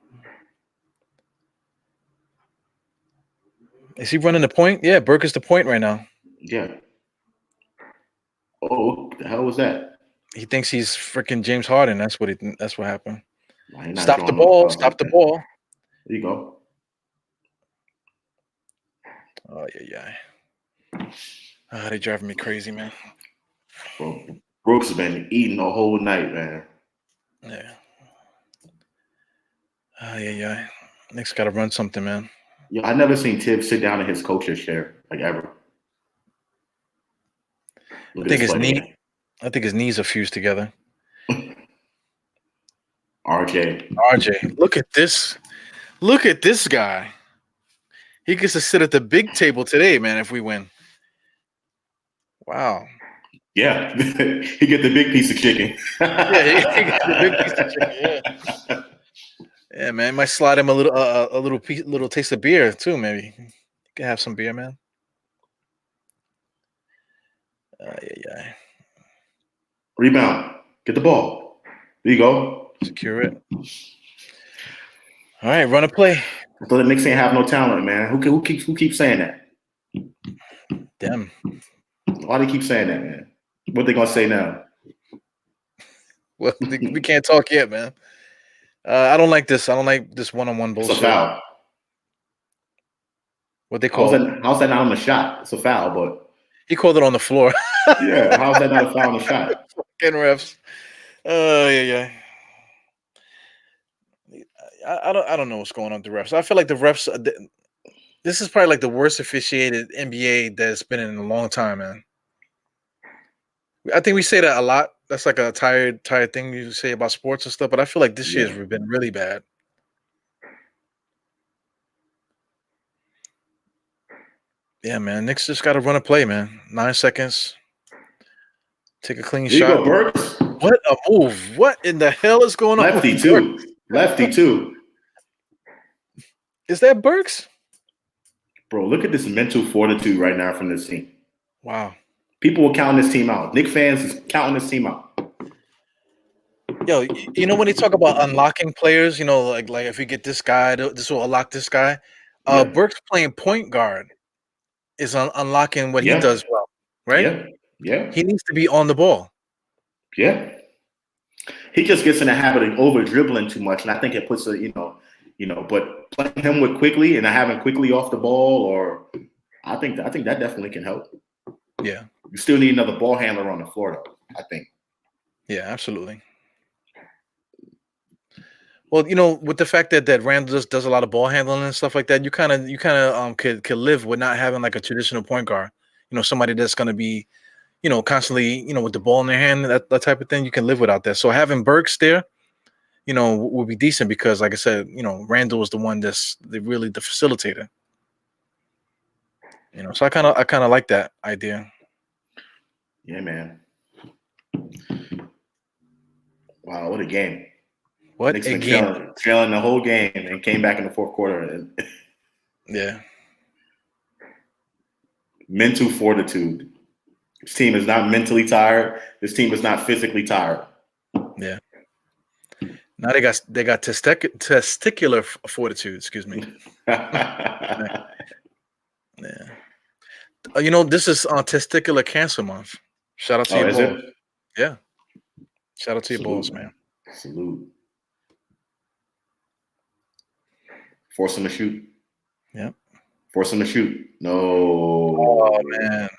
Is he running the point? Yeah, Burke is the point right now. Yeah. Oh, what the hell was that? He thinks he's freaking James Harden. That's what happened. Stop the ball. Stop the ball. There you go. Oh yeah. They driving me crazy, man. Bro, Brooks has been eating the whole night, man. Yeah. Yeah. Knicks got to run something, man. Yeah, I never seen Tibbs sit down in his coach's chair ever. I think his knees are fused together. RJ, look at this. Look at this guy. He gets to sit at the big table today, man. If we win. Wow. Yeah, he get the big piece of chicken. Yeah, he get the big piece of chicken. Yeah. Yeah, man. Might slide him a little taste of beer too. Maybe you can have some beer, man. Yeah. Rebound. Get the ball. There you go. Secure it. All right, run a play. I thought the Knicks ain't have no talent, man. Who keeps saying that? Damn. Why do they keep saying that, man? What they gonna say now? Well, we can't talk yet, man. I don't like this. I don't like this one-on-one bullshit. It's a foul. What they call it? How's that not on the shot? It's a foul, but He called it on the floor. yeah, how's that not a foul on the shot? Fucking refs. Yeah. I don't know what's going on with the refs. I feel like the refs. This is probably like the worst officiated NBA that's been in a long time, man. I think we say that a lot. That's like a tired thing you say about sports and stuff. But I feel like this year's been really bad. Yeah, man. Knicks just got to run a play, man. 9 seconds. Take a clean There shot. You go, Burks. What a move. What in the hell is going on? Lefty, too. Lefty, too. Is that Burks? Bro, look at this mental fortitude right now from this team. Wow. People are counting this team out. Knicks fans is counting this team out. Yo, you know when they talk about unlocking players, you know, like if you get this guy, this will unlock this guy. Burks playing point guard is unlocking what he does well, right? Yeah. He needs to be on the ball. Yeah. He just gets in the habit of over dribbling too much, and I think it puts but playing him with quickly and having quickly off the ball, or I think that definitely can help. Yeah. You still need another ball handler on the floor, though, I think. Yeah, absolutely. Well, you know, with the fact that Randall just does a lot of ball handling and stuff like that, you kind of could live with not having like a traditional point guard. You know, somebody that's going to be, you know, constantly, you know, with the ball in their hand, that type of thing. You can live without that. So having Burks there, you know, would be decent because, like I said, you know, Randall was the one that's really the facilitator. You know, so I kind of like that idea. Yeah, man. Wow, what a game! What Knicks a been game! trailing the whole game and came back in the fourth quarter. Yeah. Mental fortitude. This team is not mentally tired. This team is not physically tired. Yeah. Now they got testicular fortitude. Excuse me. Yeah. You know, this is Testicular Cancer Month. Shout out to your balls. Yeah. Shout out to your balls, man. Salute. Force him to shoot. Yeah. Force him to shoot. No. Oh man.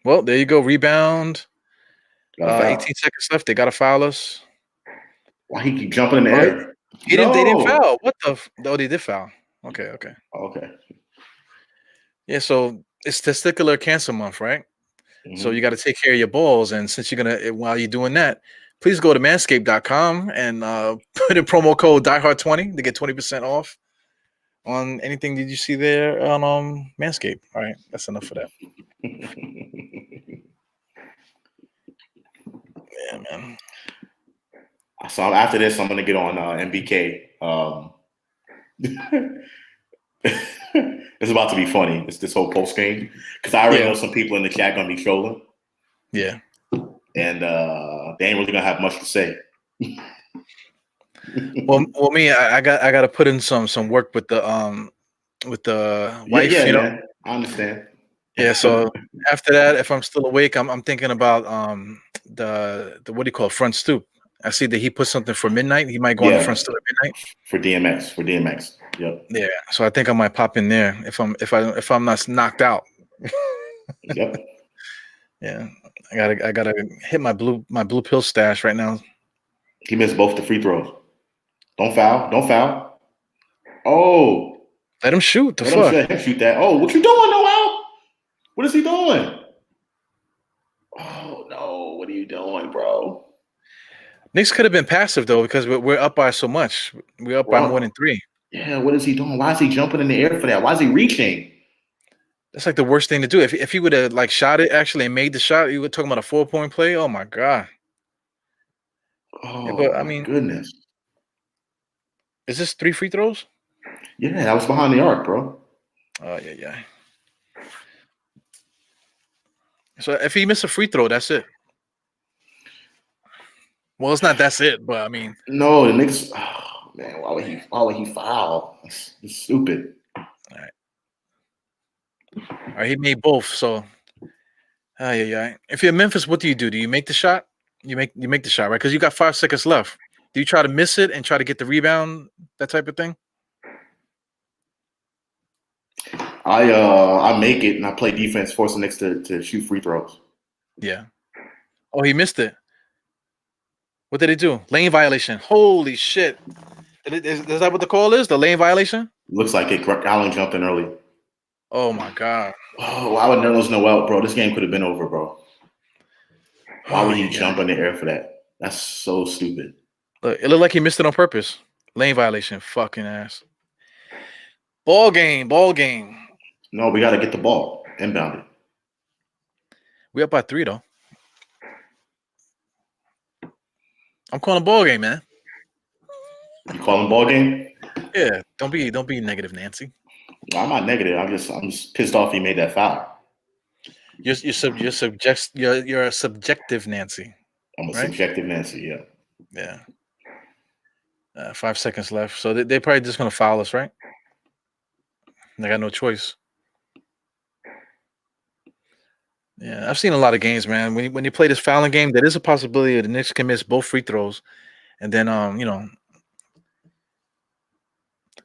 Well, there you go. Rebound. 18 seconds left. They got to foul us. Why he keep jumping in the air? They didn't foul. What the? Oh, they did foul. Okay. Yeah. So it's Testicular Cancer Month, right? Mm-hmm. So you got to take care of your balls, and since while you're doing that, please go to manscaped.com and put in promo code DiehardTwenty to get 20% off on anything that you see there on Manscaped. All right, that's enough for that. Yeah, man. So after this, I'm gonna get on MBK. It's about to be funny. It's this whole post game because I already know some people in the chat gonna be trolling. Yeah, and they ain't really gonna have much to say. well, me, I got to put in some work with the wife. Yeah, you know, man. I understand. Yeah, so after that, if I'm still awake, I'm thinking about the what do you call it, front stoop. I see that he put something for midnight. He might go on the front stoop at midnight for DMX. Yep. Yeah, so I think I might pop in there if I'm not knocked out. Yep. Yeah, I gotta hit my blue pill stash right now. He missed both the free throws. Don't foul. Oh, let him shoot. Let him shoot that. Oh, what you doing, Noel? What is he doing? Oh no, what are you doing, bro? Knicks could have been passive though because we're up by so much. We're up by more than 3. Yeah, what is he doing? Why is he jumping in the air for that? Why is he reaching? That's like the worst thing to do. If he would have like shot it actually and made the shot, you were talking about a 4-point play. Oh my god. Oh, yeah, but I mean, goodness. Is this 3 free throws? Yeah, I was behind the arc, bro. Oh yeah. So if he missed a free throw, that's it. Well, it's not that's it, but I mean, No, the Knicks. Oh, man, why would he foul? It's stupid. all right, he made both. So, yeah. If you're Memphis, what do? Do you make the shot? You make the shot, right? Because you got 5 seconds left. Do you try to miss it and try to get the rebound, that type of thing? I make it and I play defense, force the Knicks to shoot free throws. Yeah. Oh, he missed it. What did he do? Lane violation. Holy shit! Is that what the call is? The lane violation? Looks like it. Allen jumped in early. Oh my god! Oh, why would Nerlens know out, bro? This game could have been over, bro. Why would he jump in the air for that? That's so stupid. Look, it looked like he missed it on purpose. Lane violation. Fucking ass. Ball game. No, we got to get the ball. Inbound it. We up by 3 though. I'm calling ball game, man. You calling ball game? Yeah. Don't be negative, Nancy. I'm not negative. I'm just pissed off he made that foul. You're a subjective Nancy. I'm a subjective Nancy. Yeah. Yeah. 5 seconds left, so they're probably just gonna foul us, right? They got no choice. Yeah, I've seen a lot of games, man. When you play this fouling game, there is a possibility that the Knicks can miss both free throws, and then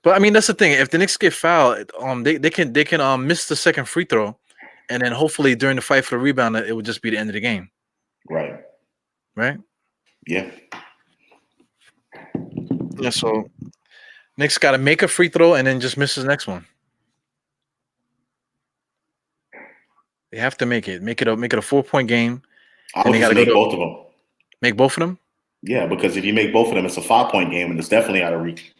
But I mean, that's the thing. If the Knicks get fouled, they can miss the second free throw, and then hopefully during the fight for the rebound, it would just be the end of the game. Right. Yeah. So Knicks got to make a free throw and then just miss his next one. They have to make it a 4-point game. I would just make both of them. Make both of them? Yeah, because if you make both of them, it's a 5-point game, and it's definitely out of reach.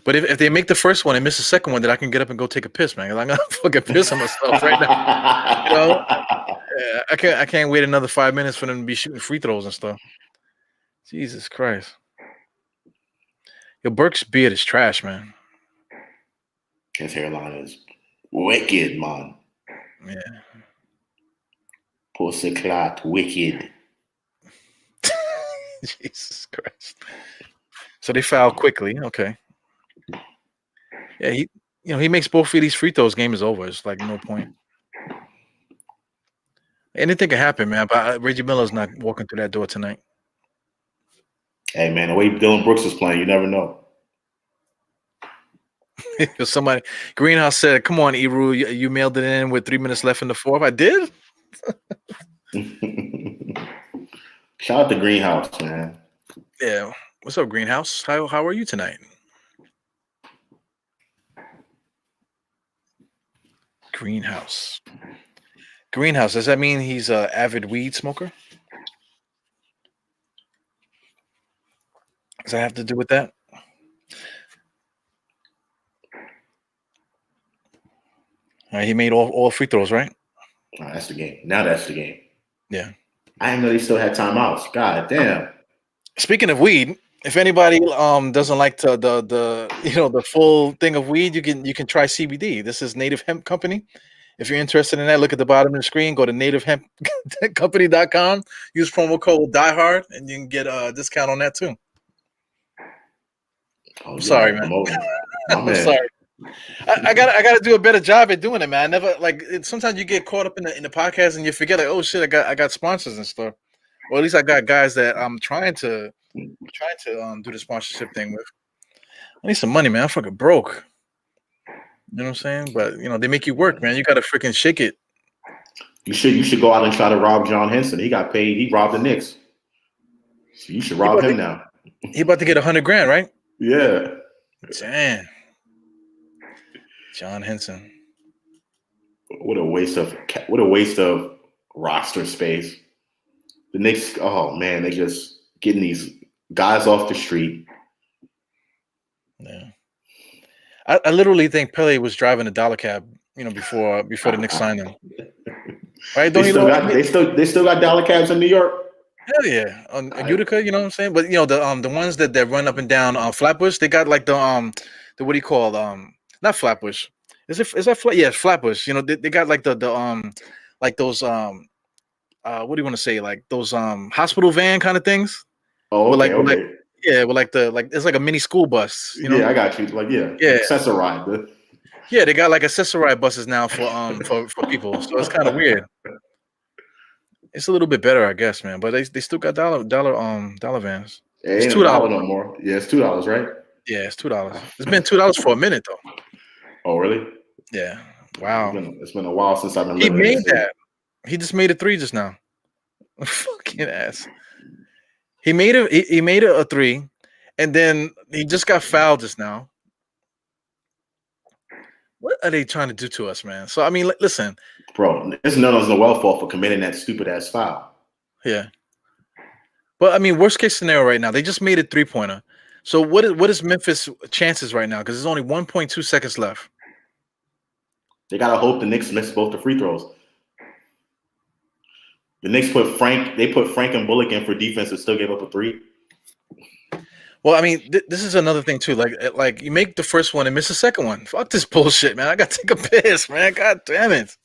But if they make the first one and miss the second one, then I can get up and go take a piss, man. I'm gonna fucking piss on myself right now. You know? Yeah, I can't wait another 5 minutes for them to be shooting free throws and stuff. Jesus Christ. Your Burke's beard is trash, man. His hairline is wicked, man. Yeah. Pussy clot, wicked. Jesus Christ. So they foul quickly. Okay. Yeah, he makes both of these free throws. Game is over. It's like no point. Anything can happen, man. But Reggie Miller's not walking through that door tonight. Hey, man, the way Dylan Brooks is playing, you never know. Somebody, Greenhouse said, "Come on, Eru, you mailed it in with 3 minutes left in the fourth." I did. Shout out to Greenhouse, man. Yeah. What's up, Greenhouse? How are you tonight? Greenhouse. Does that mean he's an avid weed smoker? Does that have to do with that? All right, he made all free throws, right? Oh, that's the game. Now that's the game. Yeah. I didn't know they still had timeouts. God damn. Speaking of weed, if anybody doesn't like the full thing of weed, you can try CBD. This is Native Hemp Company. If you're interested in that, look at the bottom of the screen. Go to nativehempcompany.com. Use promo code DieHard, and you can get a discount on that too. Oh, sorry, man. I'm sorry. I gotta do a better job at doing it, man. I never sometimes you get caught up in the podcast and you forget oh shit, I got sponsors and stuff. Or at least I got guys that I'm trying to do the sponsorship thing with. I need some money, man. I'm fucking broke. You know what I'm saying? But they make you work, man. You gotta freaking shake it. You should go out and try to rob John Henson. He got paid. He robbed the Knicks. So you should rob him now. He about to get $100,000, right? Yeah. Damn. John Henson. What a waste of roster space. The Knicks, oh man, they just getting these guys off the street. Yeah. I literally think Pele was driving a dollar cab, before the Knicks signed him. Right? They still got dollar cabs in New York. Hell yeah, on Utica, you know what I'm saying? But the ones that run up and down Flatbush, they got like the what do you call not Flatbush? Is that flat? Yeah, Flatbush. They got like like those what do you want to say? Like those hospital van kind of things. Oh, With okay, like, with like, okay. yeah, with like it's like a mini school bus, you know? Yeah, I got you. Like, yeah, Yeah, accessorize. yeah. They got like accessorized buses now for people, so it's kind of weird. It's a little bit better, I guess, man. But they still got dollar vans. It It's ain't a $2. dollar no more. Yeah, it's $2, right? Yeah, it's $2. It's been $2 for a minute though. Oh, really? Yeah. Wow. It's been a while since I've been He living in the made city. that. He just made a 3 just now. Fucking ass. He made a 3, and then he just got fouled just now. What are they trying to do to us, man? So I mean, listen. Bro, it's none of Noel's fault for committing that stupid ass foul. Yeah. But I mean, worst case scenario right now, they just made a 3-pointer. So what is Memphis' chances right now? Because there's only 1.2 seconds left. They gotta hope the Knicks miss both the free throws. The Knicks put Frank and Bullock in for defense and still gave up a 3. Well, I mean, this is another thing too. Like you make the first one and miss the second one. Fuck this bullshit, man. I gotta take a piss, man. God damn it.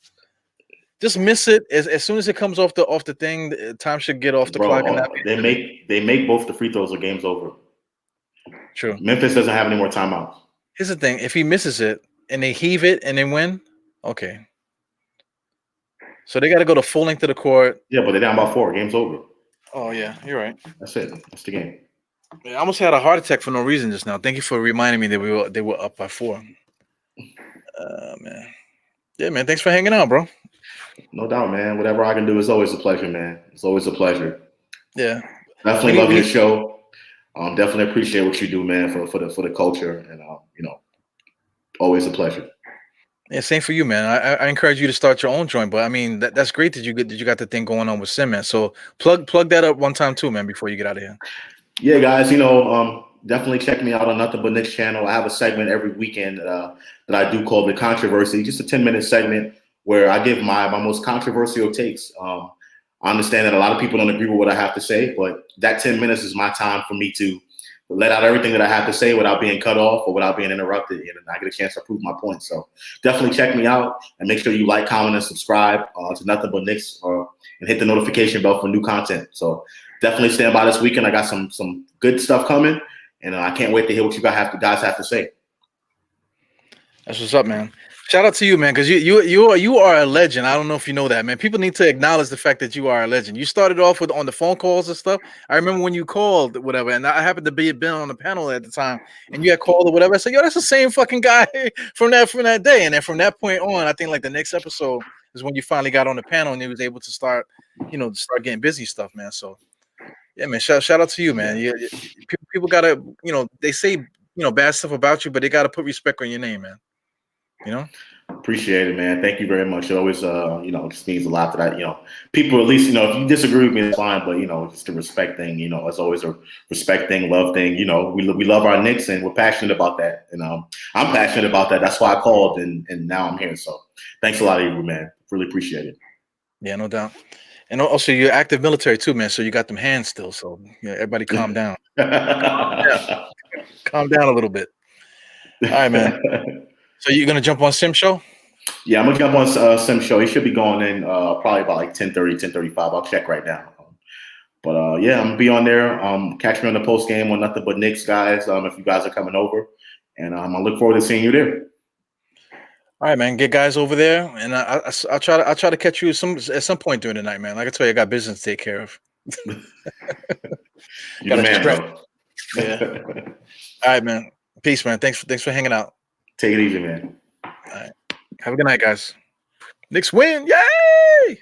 Just miss it as soon as it comes off the thing. Time should get off the clock, and that. They make both the free throws or game's over. True. Memphis doesn't have any more timeouts. Here's the thing: if he misses it and they heave it and they win, okay. So they got to go the full length of the court. Yeah, but they're down by 4. Game's over. Oh yeah, you're right. That's it. That's the game. I almost had a heart attack for no reason just now. Thank you for reminding me that they were up by 4. Man. Yeah, man. Thanks for hanging out, bro. No doubt, man. Whatever I can do is always a pleasure, man. It's always a pleasure. Yeah. Definitely love your show. Definitely appreciate what you do, man, for the culture, and always a pleasure. Yeah, same for you, man. I encourage you to start your own joint, but I mean that's great that you got the thing going on with Sim, man. So plug that up one time too, man, before you get out of here. Yeah, guys, definitely check me out on Nothing But Knicks channel. I have a segment every weekend that I do called The Controversy, just a 10-minute segment where I give my most controversial takes. I understand that a lot of people don't agree with what I have to say, but that 10 minutes is my time for me to let out everything that I have to say without being cut off or without being interrupted, and I get a chance to prove my point. So definitely check me out, and make sure you like, comment, and subscribe to Nothing But Knicks, and hit the notification bell for new content. So definitely stand by this weekend. I got some good stuff coming, and I can't wait to hear what you guys have to say. That's what's up, man. Shout out to you, man, because you are a legend. I don't know if you know that, man. People need to acknowledge the fact that you are a legend. You started off on the phone calls and stuff. I remember when you called, whatever, and I happened to been on the panel at the time, and you had called or whatever. I said, yo, that's the same fucking guy from that day. And then from that point on, I think like the next episode is when you finally got on the panel and you was able to start getting busy stuff, man. So yeah, man, shout out to you, man. People gotta, they say bad stuff about you, but they gotta put respect on your name, man. Appreciate it, man. Thank you very much. It always, just means a lot that people, at least, if you disagree with me, it's fine. But, just the respect thing, it's always a respect thing, love thing. We love our Knicks, and we're passionate about that. And I'm passionate about that. That's why I called, and now I'm here. So thanks a lot, Avery, man. Really appreciate it. Yeah, no doubt. And also, you're active military too, man. So you got them hands still. So everybody calm down. Calm down a little bit. All right, man. So you're gonna jump on Sim show? Yeah, I'm gonna jump on Sim show. He should be going in probably about like 10:30, 10:35. I'll check right now. But yeah, I'm gonna be on there. Catch me on the post game on Nothing But Knicks, guys. If you guys are coming over, and I look forward to seeing you there. All right, man. Get guys over there, and I'll try to catch you at some point during the night, man. Like I tell you, I got business to take care of. You're the man, bro. Yeah. All right, man. Peace, man. Thanks for hanging out. Take it easy, man. All right. Have a good night, guys. Knicks win. Yay!